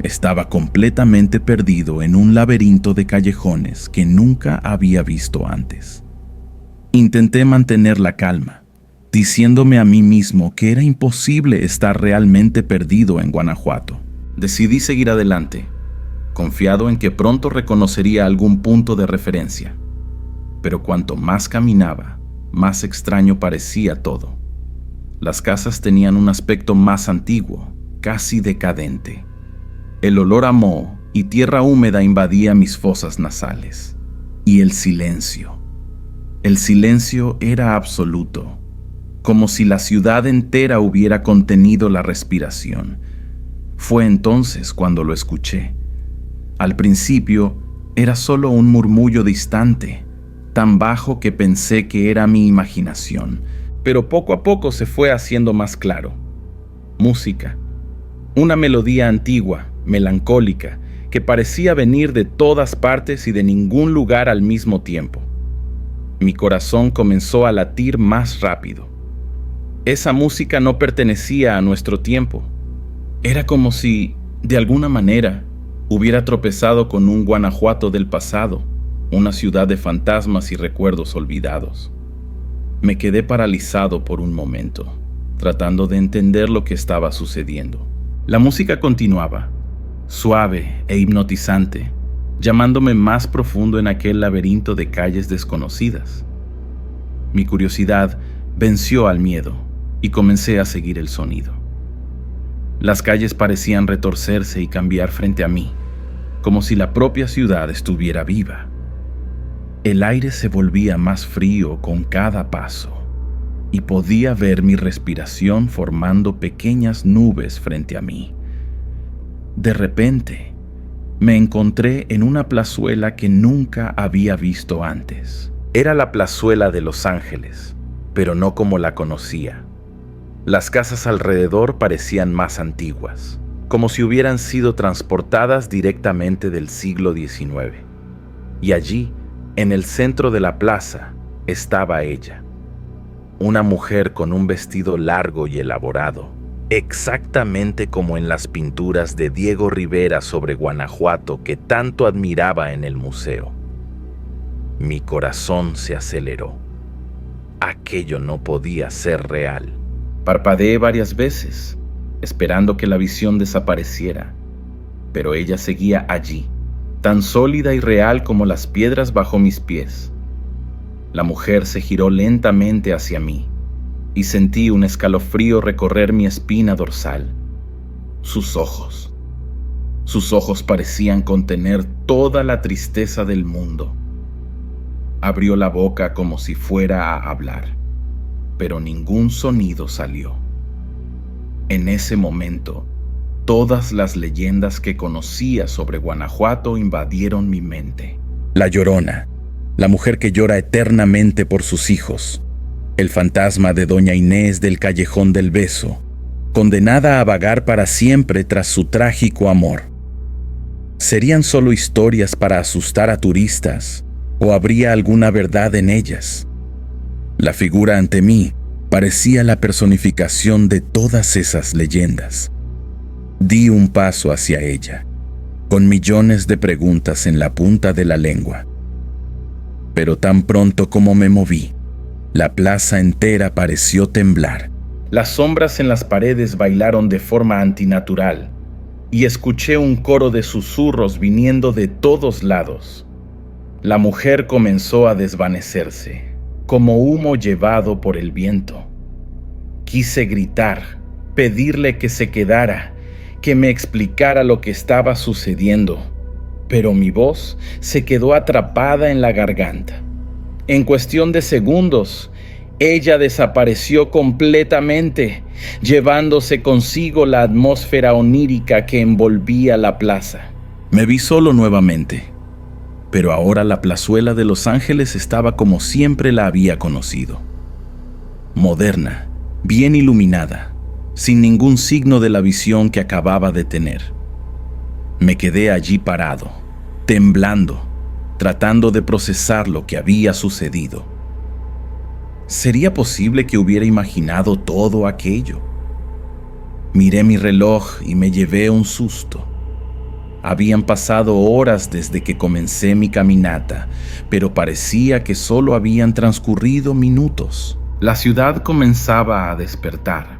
estaba completamente perdido en un laberinto de callejones que nunca había visto antes. Intenté mantener la calma, diciéndome a mí mismo que era imposible estar realmente perdido en Guanajuato. Decidí seguir adelante, confiado en que pronto reconocería algún punto de referencia. Pero cuanto más caminaba, más extraño parecía todo. Las casas tenían un aspecto más antiguo, casi decadente. El olor a moho y tierra húmeda invadía mis fosas nasales. Y el silencio. El silencio era absoluto, como si la ciudad entera hubiera contenido la respiración. Fue entonces cuando lo escuché. Al principio era solo un murmullo distante, tan bajo que pensé que era mi imaginación, pero poco a poco se fue haciendo más claro. Música. Una melodía antigua, melancólica, que parecía venir de todas partes y de ningún lugar al mismo tiempo. Mi corazón comenzó a latir más rápido. Esa música no pertenecía a nuestro tiempo. Era como si, de alguna manera, hubiera tropezado con un Guanajuato del pasado, una ciudad de fantasmas y recuerdos olvidados. Me quedé paralizado por un momento, tratando de entender lo que estaba sucediendo. La música continuaba, suave e hipnotizante, llamándome más profundo en aquel laberinto de calles desconocidas. Mi curiosidad venció al miedo y comencé a seguir el sonido. Las calles parecían retorcerse y cambiar frente a mí, como si la propia ciudad estuviera viva. El aire se volvía más frío con cada paso y podía ver mi respiración formando pequeñas nubes frente a mí. De repente, me encontré en una plazuela que nunca había visto antes. Era la plazuela de Los Ángeles, pero no como la conocía. Las casas alrededor parecían más antiguas, como si hubieran sido transportadas directamente del siglo XIX. Y allí, en el centro de la plaza, estaba ella, una mujer con un vestido largo y elaborado, exactamente como en las pinturas de Diego Rivera sobre Guanajuato que tanto admiraba en el museo. Mi corazón se aceleró. Aquello no podía ser real. Parpadeé varias veces, esperando que la visión desapareciera, pero ella seguía allí, tan sólida y real como las piedras bajo mis pies. La mujer se giró lentamente hacia mí y sentí un escalofrío recorrer mi espina dorsal. Sus ojos parecían contener toda la tristeza del mundo. Abrió la boca como si fuera a hablar, pero ningún sonido salió. En ese momento, todas las leyendas que conocía sobre Guanajuato invadieron mi mente. La Llorona, la mujer que llora eternamente por sus hijos, el fantasma de Doña Inés del Callejón del Beso, condenada a vagar para siempre tras su trágico amor. ¿Serían solo historias para asustar a turistas o habría alguna verdad en ellas? La figura ante mí parecía la personificación de todas esas leyendas. Di un paso hacia ella, con millones de preguntas en la punta de la lengua. Pero tan pronto como me moví, la plaza entera pareció temblar Las sombras en las paredes bailaron de forma antinatural y escuché un coro de susurros viniendo de todos lados. La mujer comenzó a desvanecerse, como humo llevado por el viento. Quise gritar, pedirle que se quedara, que me explicara lo que estaba sucediendo, pero mi voz se quedó atrapada en la garganta. En cuestión de segundos, ella desapareció completamente, llevándose consigo la atmósfera onírica que envolvía la plaza. Me vi solo nuevamente, pero ahora la plazuela de Los Ángeles estaba como siempre la había conocido. Moderna, bien iluminada, sin ningún signo de la visión que acababa de tener. Me quedé allí parado, temblando, tratando de procesar lo que había sucedido. ¿Sería posible que hubiera imaginado todo aquello? Miré mi reloj y me llevé un susto. Habían pasado horas desde que comencé mi caminata, pero parecía que solo habían transcurrido minutos. La ciudad comenzaba a despertar,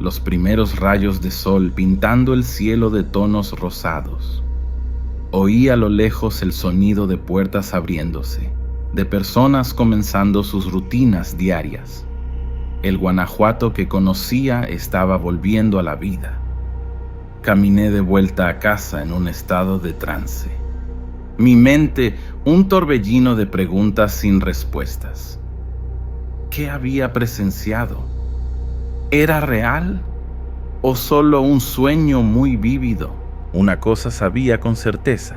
los primeros rayos de sol pintando el cielo de tonos rosados. Oí a lo lejos el sonido de puertas abriéndose, de personas comenzando sus rutinas diarias. El Guanajuato que conocía estaba volviendo a la vida. Caminé de vuelta a casa en un estado de trance. Mi mente un torbellino de preguntas sin respuestas. ¿Qué había presenciado? ¿Era real o solo un sueño muy vívido? Una cosa sabía con certeza.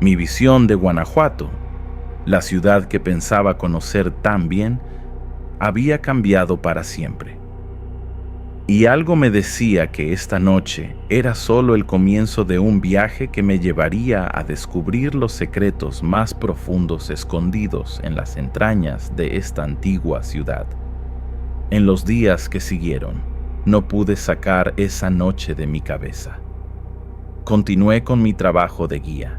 Mi visión de Guanajuato, la ciudad que pensaba conocer tan bien, había cambiado para siempre. Y algo me decía que esta noche era solo el comienzo de un viaje que me llevaría a descubrir los secretos más profundos escondidos en las entrañas de esta antigua ciudad. En los días que siguieron, no pude sacar esa noche de mi cabeza. Continué con mi trabajo de guía,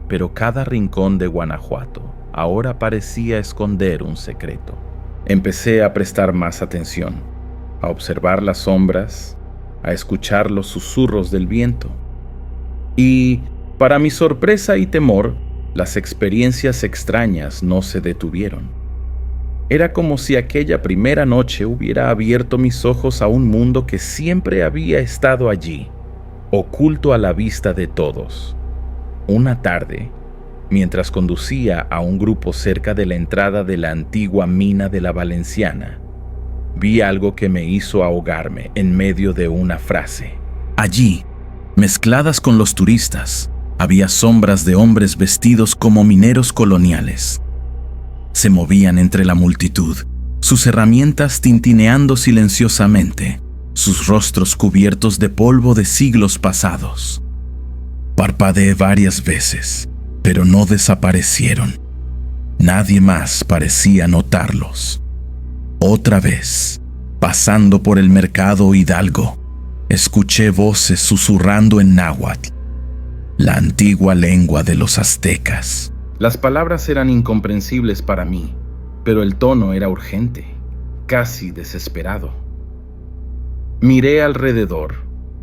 pero cada rincón de Guanajuato ahora parecía esconder un secreto. Empecé a prestar más atención, a observar las sombras, a escuchar los susurros del viento. Y, para mi sorpresa y temor, las experiencias extrañas no se detuvieron. Era como si aquella primera noche hubiera abierto mis ojos a un mundo que siempre había estado allí, oculto a la vista de todos. Una tarde, mientras conducía a un grupo cerca de la entrada de la antigua mina de la Valenciana, vi algo que me hizo ahogarme en medio de una frase. Allí, mezcladas con los turistas, había sombras de hombres vestidos como mineros coloniales. Se movían entre la multitud, sus herramientas tintineando silenciosamente, sus rostros cubiertos de polvo de siglos pasados. Parpadeé varias veces, pero no desaparecieron. Nadie más parecía notarlos. Otra vez, pasando por el mercado Hidalgo, escuché voces susurrando en náhuatl, la antigua lengua de los aztecas. Las palabras eran incomprensibles para mí, pero el tono era urgente, casi desesperado. Miré alrededor,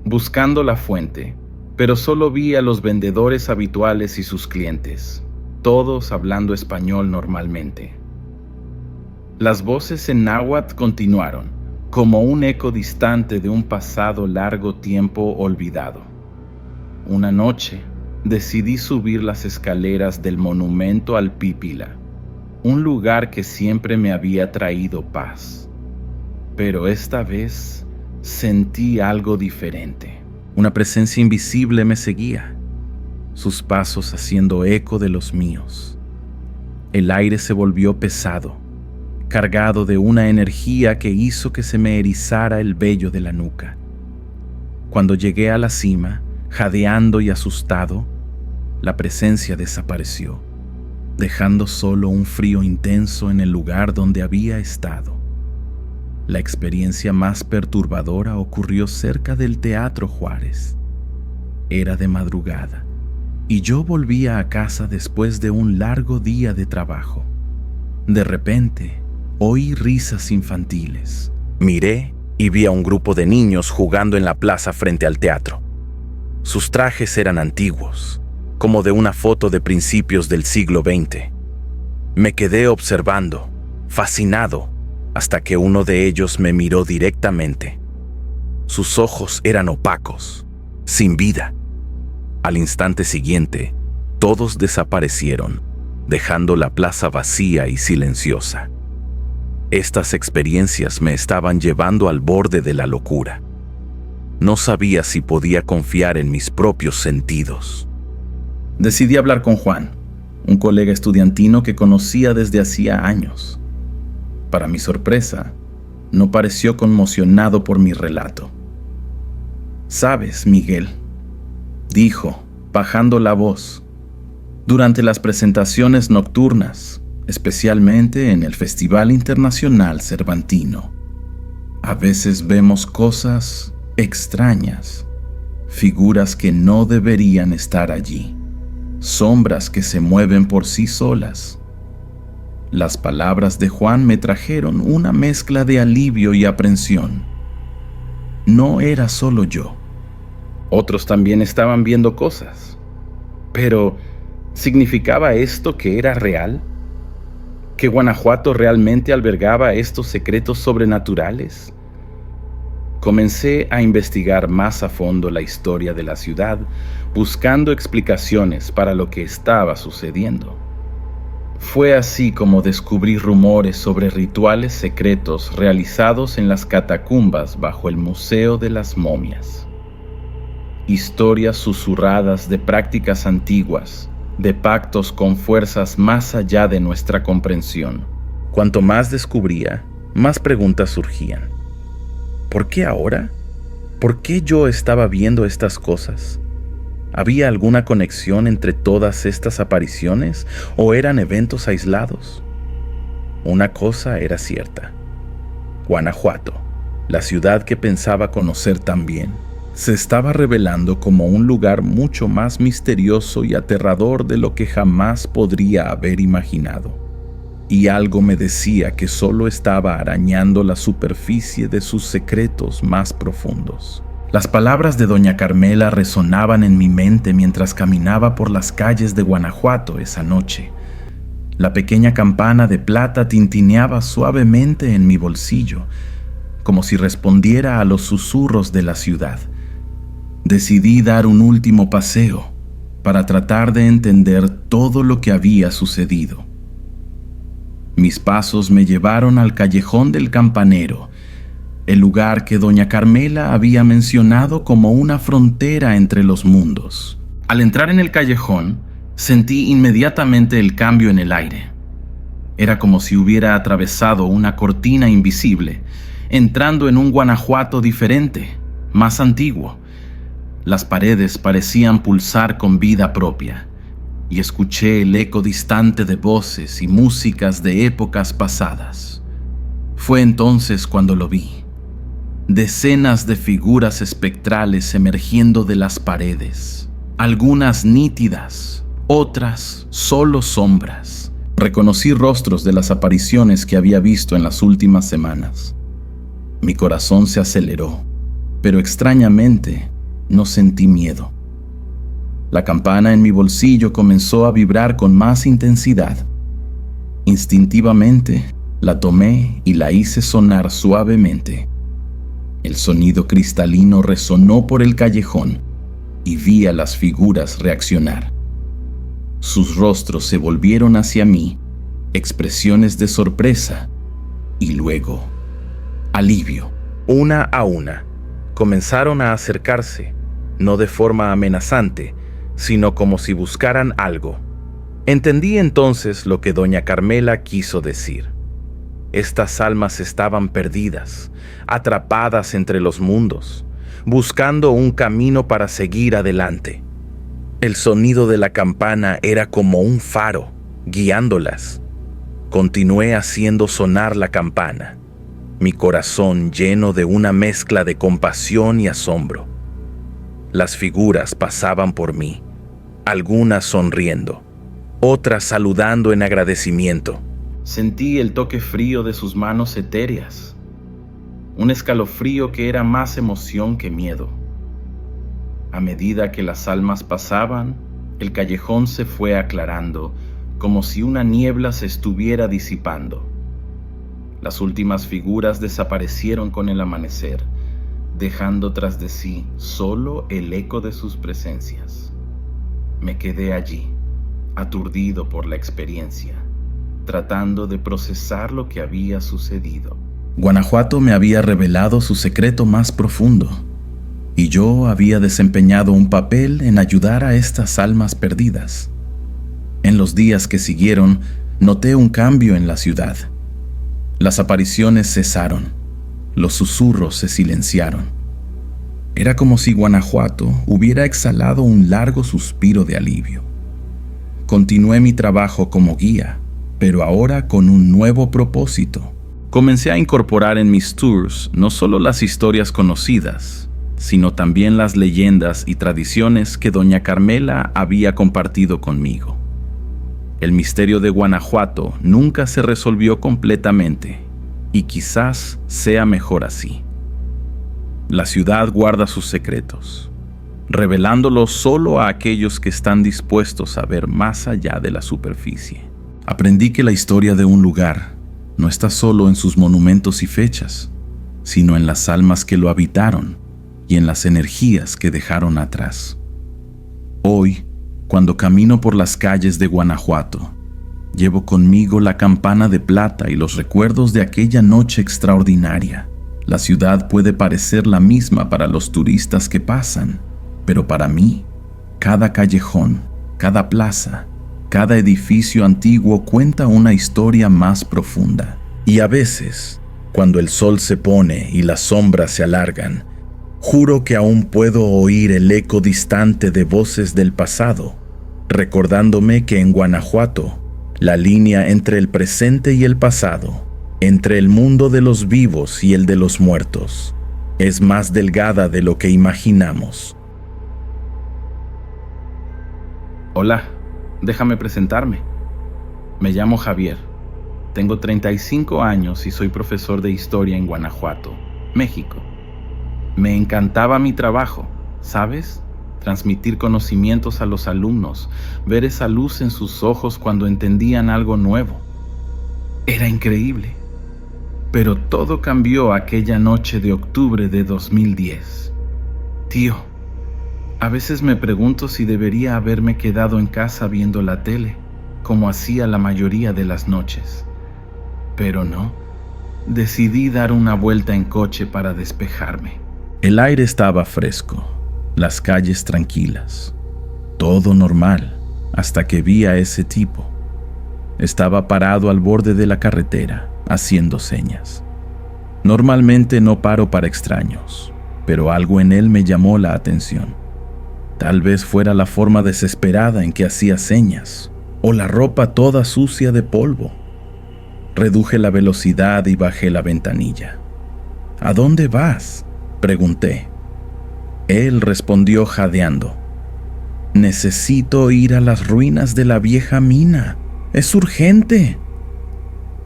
buscando la fuente, pero solo vi a los vendedores habituales y sus clientes, todos hablando español normalmente. Las voces en náhuatl continuaron, como un eco distante de un pasado largo tiempo olvidado. Una noche, decidí subir las escaleras del monumento al Pípila, un lugar que siempre me había traído paz. Pero esta vez sentí algo diferente. Una presencia invisible me seguía, sus pasos haciendo eco de los míos. El aire se volvió pesado, cargado de una energía que hizo que se me erizara el vello de la nuca. Cuando llegué a la cima, jadeando y asustado, la presencia desapareció, dejando solo un frío intenso en el lugar donde había estado. La experiencia más perturbadora ocurrió cerca del Teatro Juárez. Era de madrugada, y yo volvía a casa después de un largo día de trabajo. De repente, oí risas infantiles. Miré y vi a un grupo de niños jugando en la plaza frente al teatro. Sus trajes eran antiguos, como de una foto de principios del siglo XX. Me quedé observando, fascinado, hasta que uno de ellos me miró directamente. Sus ojos eran opacos, sin vida. Al instante siguiente, todos desaparecieron, dejando la plaza vacía y silenciosa. Estas experiencias me estaban llevando al borde de la locura. No sabía si podía confiar en mis propios sentidos. Decidí hablar con Juan, un colega estudiantino que conocía desde hacía años. Para mi sorpresa, no pareció conmocionado por mi relato. «Sabes, Miguel», dijo, bajando la voz, «durante las presentaciones nocturnas, especialmente en el Festival Internacional Cervantino, a veces vemos cosas extrañas, figuras que no deberían estar allí, sombras que se mueven por sí solas». Las palabras de Juan me trajeron una mezcla de alivio y aprensión. No era solo yo. Otros también estaban viendo cosas. Pero, ¿significaba esto que era real? ¿Que Guanajuato realmente albergaba estos secretos sobrenaturales? Comencé a investigar más a fondo la historia de la ciudad, buscando explicaciones para lo que estaba sucediendo. Fue así como descubrí rumores sobre rituales secretos realizados en las catacumbas bajo el Museo de las Momias. Historias susurradas de prácticas antiguas, de pactos con fuerzas más allá de nuestra comprensión. Cuanto más descubría, más preguntas surgían. ¿Por qué ahora? ¿Por qué yo estaba viendo estas cosas? ¿Había alguna conexión entre todas estas apariciones o eran eventos aislados? Una cosa era cierta. Guanajuato, la ciudad que pensaba conocer tan bien, se estaba revelando como un lugar mucho más misterioso y aterrador de lo que jamás podría haber imaginado. Y algo me decía que solo estaba arañando la superficie de sus secretos más profundos. Las palabras de doña Carmela resonaban en mi mente mientras caminaba por las calles de Guanajuato esa noche. La pequeña campana de plata tintineaba suavemente en mi bolsillo, como si respondiera a los susurros de la ciudad. Decidí dar un último paseo para tratar de entender todo lo que había sucedido. Mis pasos me llevaron al callejón del Campanero, el lugar que doña Carmela había mencionado como una frontera entre los mundos. Al entrar en el callejón, sentí inmediatamente el cambio en el aire. Era como si hubiera atravesado una cortina invisible, entrando en un Guanajuato diferente, más antiguo. Las paredes parecían pulsar con vida propia, y escuché el eco distante de voces y músicas de épocas pasadas. Fue entonces cuando lo vi. Decenas de figuras espectrales emergiendo de las paredes, algunas nítidas, otras solo sombras. Reconocí rostros de las apariciones que había visto en las últimas semanas. Mi corazón se aceleró, pero extrañamente no sentí miedo. La campana en mi bolsillo comenzó a vibrar con más intensidad. Instintivamente la tomé y la hice sonar suavemente. El sonido cristalino resonó por el callejón y vi a las figuras reaccionar. Sus rostros se volvieron hacia mí, expresiones de sorpresa y luego alivio. Una a una, comenzaron a acercarse, no de forma amenazante, sino como si buscaran algo. Entendí entonces lo que doña Carmela quiso decir. Estas almas estaban perdidas, atrapadas entre los mundos, buscando un camino para seguir adelante. El sonido de la campana era como un faro, guiándolas. Continué haciendo sonar la campana, mi corazón lleno de una mezcla de compasión y asombro. Las figuras pasaban por mí, algunas sonriendo, otras saludando en agradecimiento. Sentí el toque frío de sus manos etéreas. un escalofrío que era más emoción que miedo. A medida que las almas pasaban, el callejón se fue aclarando, como si una niebla se estuviera disipando. Las últimas figuras desaparecieron con el amanecer, dejando tras de sí solo el eco de sus presencias. Me quedé allí, aturdido por la experiencia, tratando de procesar lo que había sucedido. Guanajuato me había revelado su secreto más profundo, y yo había desempeñado un papel en ayudar a estas almas perdidas. En los días que siguieron, noté un cambio en la ciudad. Las apariciones cesaron, los susurros se silenciaron. Era como si Guanajuato hubiera exhalado un largo suspiro de alivio. Continué mi trabajo como guía, pero ahora con un nuevo propósito. Comencé a incorporar en mis tours no solo las historias conocidas, sino también las leyendas y tradiciones que doña Carmela había compartido conmigo. El misterio de Guanajuato nunca se resolvió completamente, y quizás sea mejor así. La ciudad guarda sus secretos, revelándolos solo a aquellos que están dispuestos a ver más allá de la superficie. Aprendí que la historia de un lugar no está solo en sus monumentos y fechas, sino en las almas que lo habitaron y en las energías que dejaron atrás. Hoy, cuando camino por las calles de Guanajuato, llevo conmigo la campana de plata y los recuerdos de aquella noche extraordinaria. La ciudad puede parecer la misma para los turistas que pasan, pero para mí, cada callejón, cada plaza, cada edificio antiguo cuenta una historia más profunda. Y a veces, cuando el sol se pone y las sombras se alargan, juro que aún puedo oír el eco distante de voces del pasado, recordándome que en Guanajuato, la línea entre el presente y el pasado, entre el mundo de los vivos y el de los muertos, es más delgada de lo que imaginamos. Hola, déjame presentarme. Me llamo Javier. Tengo 35 años y soy profesor de historia en Guanajuato, México. Me encantaba mi trabajo, ¿sabes? Transmitir conocimientos a los alumnos, ver esa luz en sus ojos cuando entendían algo nuevo. Era increíble. Pero todo cambió aquella noche de octubre de 2010. Tío, a veces me pregunto si debería haberme quedado en casa viendo la tele, como hacía la mayoría de las noches. Pero no, decidí dar una vuelta en coche para despejarme. El aire estaba fresco, las calles tranquilas, todo normal, hasta que vi a ese tipo. Estaba parado al borde de la carretera, haciendo señas. Normalmente no paro para extraños, pero algo en él me llamó la atención. Tal vez fuera la forma desesperada en que hacía señas, o la ropa toda sucia de polvo. Reduje la velocidad y bajé la ventanilla. ¿A dónde vas?, pregunté. Él respondió jadeando. Necesito ir a las ruinas de la vieja mina. ¡Es urgente!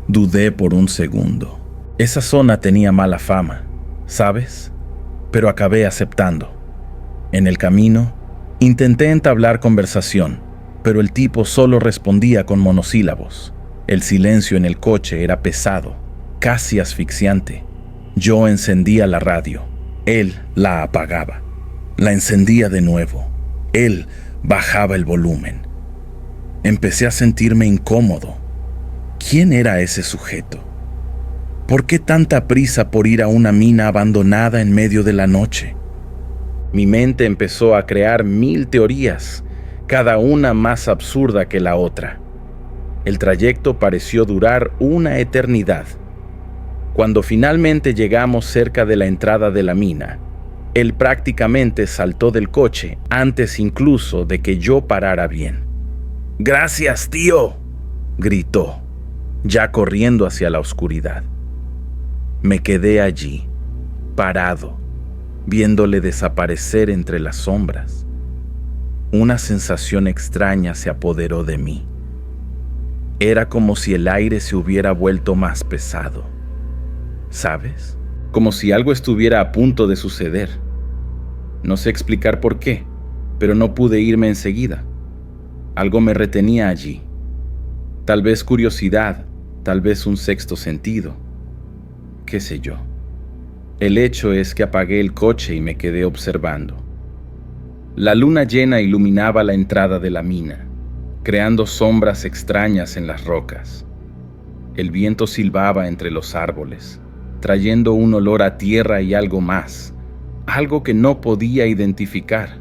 Dudé por un segundo. Esa zona tenía mala fama, ¿sabes? Pero acabé aceptando. En el camino, intenté entablar conversación, pero el tipo solo respondía con monosílabos. El silencio en el coche era pesado, casi asfixiante. Yo encendía la radio. Él la apagaba. La encendía de nuevo. Él bajaba el volumen. Empecé a sentirme incómodo. ¿Quién era ese sujeto? ¿Por qué tanta prisa por ir a una mina abandonada en medio de la noche? Mi mente empezó a crear 1000 teorías, cada una más absurda que la otra. El trayecto pareció durar una eternidad. Cuando finalmente llegamos cerca de la entrada de la mina, él prácticamente saltó del coche antes incluso de que yo parara bien. «¡Gracias, tío!», gritó, ya corriendo hacia la oscuridad. Me quedé allí, parado, viéndole desaparecer entre las sombras. Una sensación extraña se apoderó de mí. Era como si el aire se hubiera vuelto más pesado. ¿Sabes? como si algo estuviera a punto de suceder. No sé explicar por qué, pero no pude irme enseguida. Algo me retenía allí. Tal vez curiosidad, tal vez un sexto sentido. Qué sé yo. El hecho es que apagué el coche y me quedé observando. La luna llena iluminaba la entrada de la mina, creando sombras extrañas en las rocas. El viento silbaba entre los árboles, trayendo un olor a tierra y algo más, algo que no podía identificar.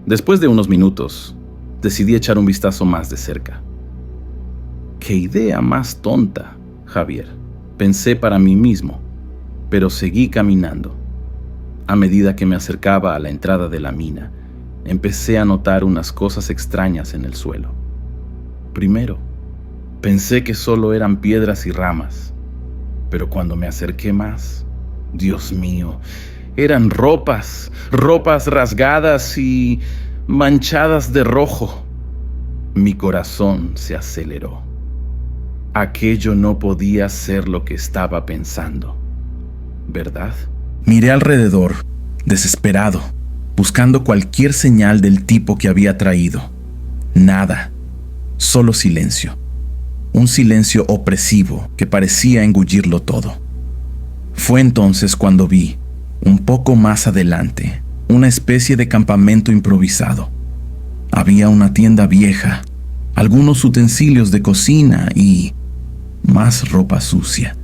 Después de unos minutos, decidí echar un vistazo más de cerca. ¡Qué idea más tonta, Javier!, pensé para mí mismo, pero seguí caminando. A medida que me acercaba a la entrada de la mina, empecé a notar unas cosas extrañas en el suelo. Primero, pensé que solo eran piedras y ramas, pero cuando me acerqué más, Dios mío, eran ropas rasgadas y manchadas de rojo. Mi corazón se aceleró. Aquello no podía ser lo que estaba pensando, ¿verdad? Miré alrededor, desesperado, buscando cualquier señal del tipo que había traído. Nada, solo silencio. Un silencio opresivo que parecía engullirlo todo. Fue entonces cuando vi, un poco más adelante, una especie de campamento improvisado. Había una tienda vieja, algunos utensilios de cocina y más ropa sucia.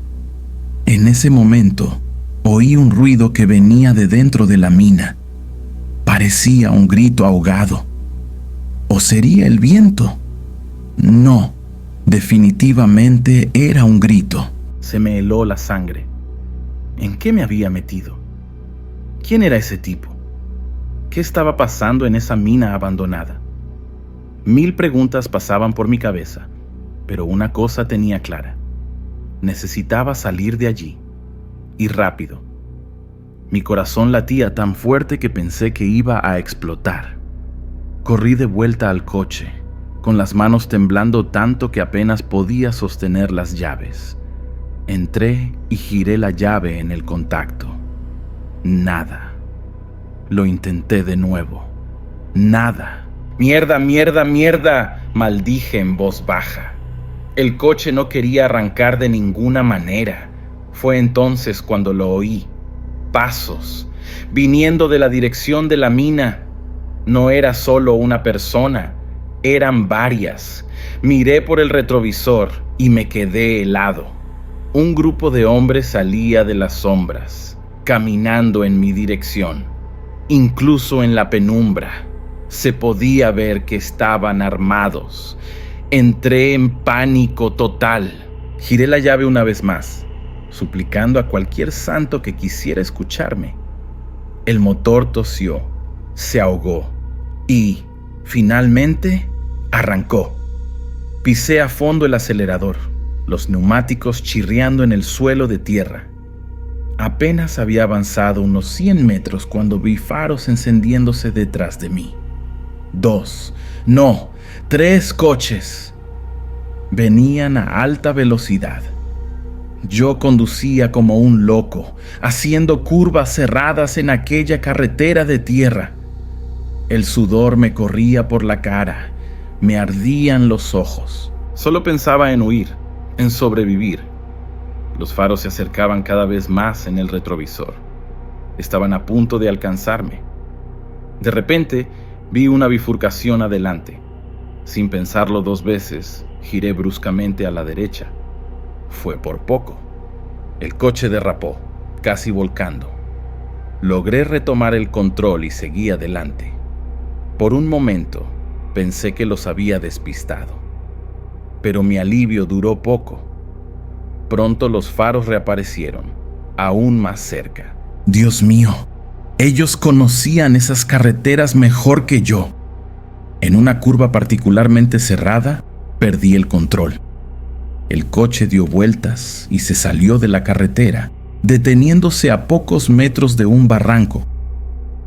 En ese momento, oí un ruido que venía de dentro de la mina. Parecía un grito ahogado. ¿O sería el viento? No, definitivamente era un grito. Se me heló la sangre. ¿En qué me había metido? ¿Quién era ese tipo? ¿Qué estaba pasando en esa mina abandonada? 1000 preguntas pasaban por mi cabeza, pero una cosa tenía clara. Necesitaba salir de allí, y rápido. Mi corazón latía tan fuerte que pensé que iba a explotar. Corrí de vuelta al coche, con las manos temblando tanto que apenas podía sostener las llaves. Entré y giré la llave en el contacto. Nada. Lo intenté de nuevo. Nada. ¡Mierda, mierda, mierda!, maldije en voz baja. El coche no quería arrancar de ninguna manera. Fue entonces cuando lo oí. Pasos, viniendo de la dirección de la mina. No era solo una persona, eran varias. Miré por el retrovisor y me quedé helado. Un grupo de hombres salía de las sombras, caminando en mi dirección. Incluso en la penumbra, se podía ver que estaban armados. Entré en pánico total. Giré la llave una vez más, suplicando a cualquier santo que quisiera escucharme. El motor tosió, se ahogó y, finalmente, arrancó. Pisé a fondo el acelerador, los neumáticos chirriando en el suelo de tierra. Apenas había avanzado unos 100 metros cuando vi faros encendiéndose detrás de mí. 2, no, 3 coches. Venían a alta velocidad. Yo conducía como un loco, haciendo curvas cerradas en aquella carretera de tierra. El sudor me corría por la cara, me ardían los ojos. Solo pensaba en huir, en sobrevivir. Los faros se acercaban cada vez más en el retrovisor. Estaban a punto de alcanzarme. De repente, vi una bifurcación adelante. Sin pensarlo 2 veces, giré bruscamente a la derecha. Fue por poco. El coche derrapó, casi volcando. Logré retomar el control y seguí adelante. Por un momento, pensé que los había despistado. Pero mi alivio duró poco. Pronto los faros reaparecieron, aún más cerca. Dios mío, ellos conocían esas carreteras mejor que yo. En una curva particularmente cerrada, perdí el control. El coche dio vueltas y se salió de la carretera, deteniéndose a pocos metros de un barranco.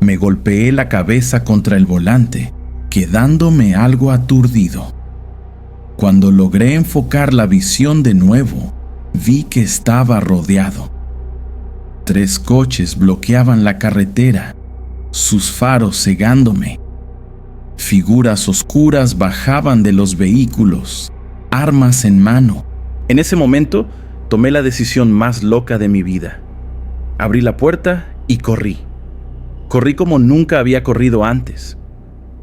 Me golpeé la cabeza contra el volante, quedándome algo aturdido. Cuando logré enfocar la visión de nuevo, vi que estaba rodeado. 3 coches bloqueaban la carretera, sus faros cegándome. Figuras oscuras bajaban de los vehículos, armas en mano. En ese momento, tomé la decisión más loca de mi vida. Abrí la puerta y corrí. Corrí como nunca había corrido antes.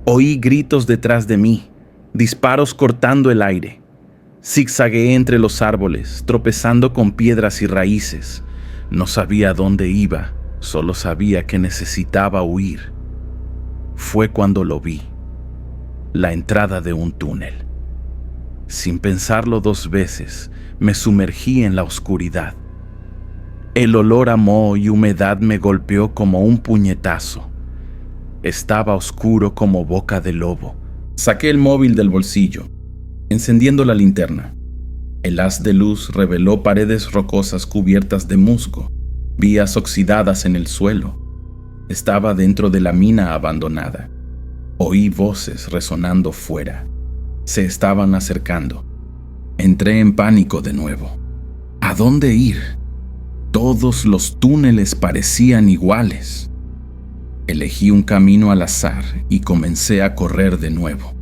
Oí gritos detrás de mí, disparos cortando el aire. Zigzagueé entre los árboles, tropezando con piedras y raíces. No sabía dónde iba, solo sabía que necesitaba huir. Fue cuando lo vi. La entrada de un túnel. Sin pensarlo 2 veces, me sumergí en la oscuridad. El olor a moho y humedad me golpeó como un puñetazo. Estaba oscuro como boca de lobo. Saqué el móvil del bolsillo, encendiendo la linterna. El haz de luz reveló paredes rocosas cubiertas de musgo, vías oxidadas en el suelo. Estaba dentro de la mina abandonada. Oí voces resonando fuera. Se estaban acercando. Entré en pánico de nuevo. ¿A dónde ir? Todos los túneles parecían iguales. Elegí un camino al azar y comencé a correr de nuevo.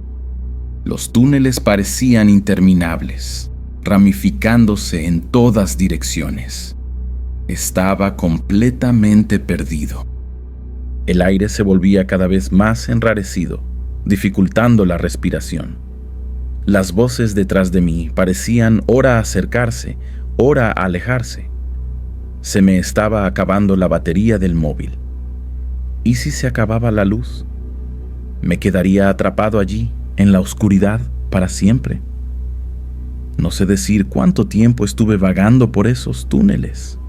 Los túneles parecían interminables, ramificándose en todas direcciones. Estaba completamente perdido. El aire se volvía cada vez más enrarecido, dificultando la respiración. Las voces detrás de mí parecían ora acercarse, ora alejarse. Se me estaba acabando la batería del móvil. ¿Y si se acababa la luz? ¿Me quedaría atrapado allí, en la oscuridad, para siempre? No sé decir cuánto tiempo estuve vagando por esos túneles.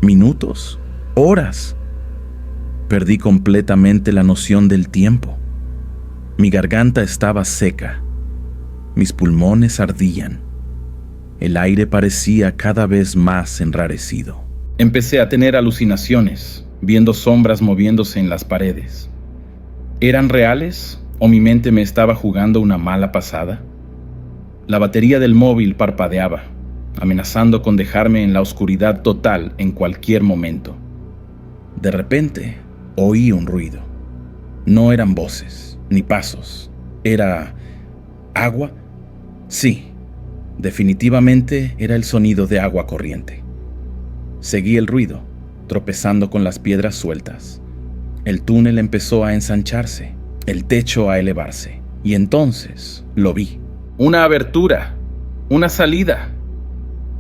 ¿Minutos? ¿Horas? Perdí completamente la noción del tiempo. Mi garganta estaba seca. Mis pulmones ardían. El aire parecía cada vez más enrarecido. Empecé a tener alucinaciones, viendo sombras moviéndose en las paredes. ¿Eran reales o mi mente me estaba jugando una mala pasada? La batería del móvil parpadeaba, amenazando con dejarme en la oscuridad total en cualquier momento. De repente, oí un ruido. No eran voces, ni pasos. ¿Era agua? Sí, definitivamente era el sonido de agua corriente. Seguí el ruido, tropezando con las piedras sueltas. El túnel empezó a ensancharse, el techo a elevarse, y entonces lo vi. Una abertura, una salida.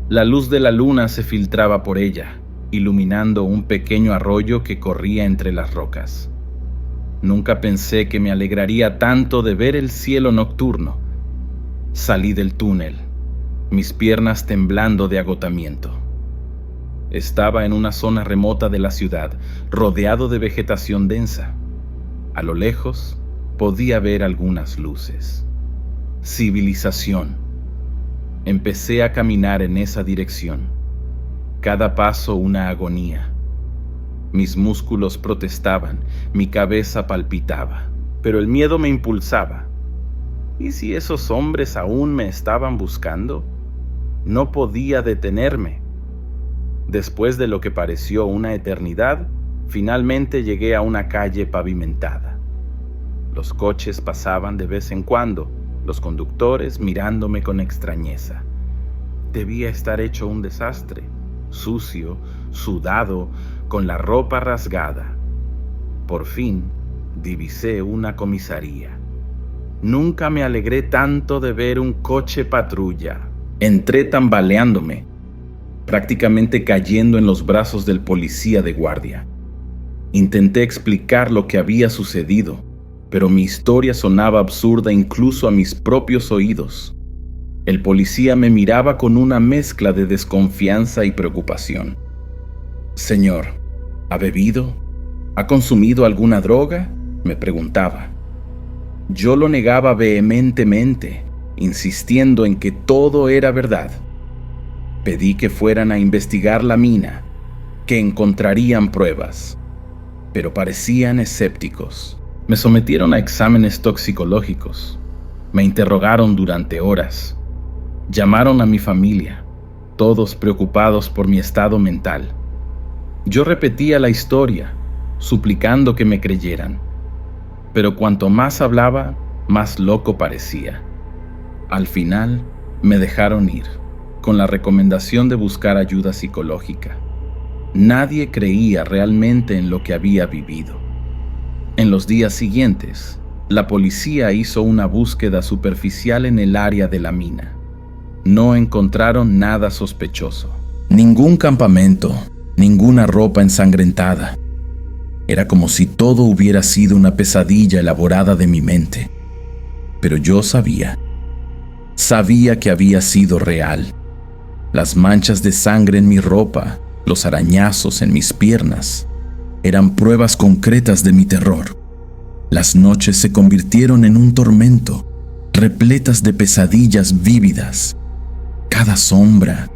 La luz de la luna se filtraba por ella, iluminando un pequeño arroyo que corría entre las rocas. Nunca pensé que me alegraría tanto de ver el cielo nocturno. Salí del túnel, mis piernas temblando de agotamiento. Estaba en una zona remota de la ciudad, rodeado de vegetación densa. A lo lejos, podía ver algunas luces. Civilización. Empecé a caminar en esa dirección. Cada paso una agonía. Mis músculos protestaban, mi cabeza palpitaba, pero el miedo me impulsaba. ¿Y si esos hombres aún me estaban buscando? No podía detenerme. Después de lo que pareció una eternidad, finalmente llegué a una calle pavimentada. Los coches pasaban de vez en cuando, los conductores mirándome con extrañeza. Debía estar hecho un desastre, sucio, sudado, con la ropa rasgada. Por fin, divisé una comisaría. Nunca me alegré tanto de ver un coche patrulla. Entré tambaleándome, prácticamente cayendo en los brazos del policía de guardia. Intenté explicar lo que había sucedido, pero mi historia sonaba absurda incluso a mis propios oídos. El policía me miraba con una mezcla de desconfianza y preocupación. «Señor, ¿ha bebido? ¿Ha consumido alguna droga?», me preguntaba. Yo lo negaba vehementemente, insistiendo en que todo era verdad. Pedí que fueran a investigar la mina, que encontrarían pruebas, pero parecían escépticos. Me sometieron a exámenes toxicológicos. Me interrogaron durante horas. Llamaron a mi familia, todos preocupados por mi estado mental. Yo repetía la historia, suplicando que me creyeran, pero cuanto más hablaba, más loco parecía. Al final, me dejaron ir, con la recomendación de buscar ayuda psicológica. Nadie creía realmente en lo que había vivido. En los días siguientes, la policía hizo una búsqueda superficial en el área de la mina. No encontraron nada sospechoso. Ningún campamento, ninguna ropa ensangrentada. Era como si todo hubiera sido una pesadilla elaborada de mi mente. Pero yo sabía que había sido real. Las manchas de sangre en mi ropa, los arañazos en mis piernas, eran pruebas concretas de mi terror. Las noches se convirtieron en un tormento, repletas de pesadillas vívidas. Cada sombra,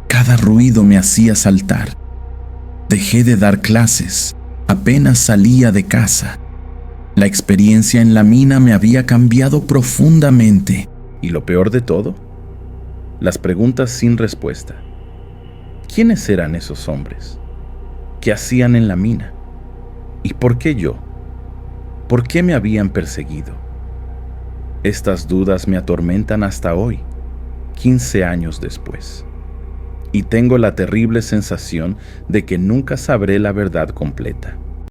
cada ruido me hacía saltar. Dejé de dar clases, apenas salía de casa. La experiencia en la mina me había cambiado profundamente. Y lo peor de todo, las preguntas sin respuesta. ¿Quiénes eran esos hombres? ¿Qué hacían en la mina? ¿Y por qué yo? ¿Por qué me habían perseguido? Estas dudas me atormentan hasta hoy, 15 años después. Y tengo la terrible sensación de que nunca sabré la verdad completa.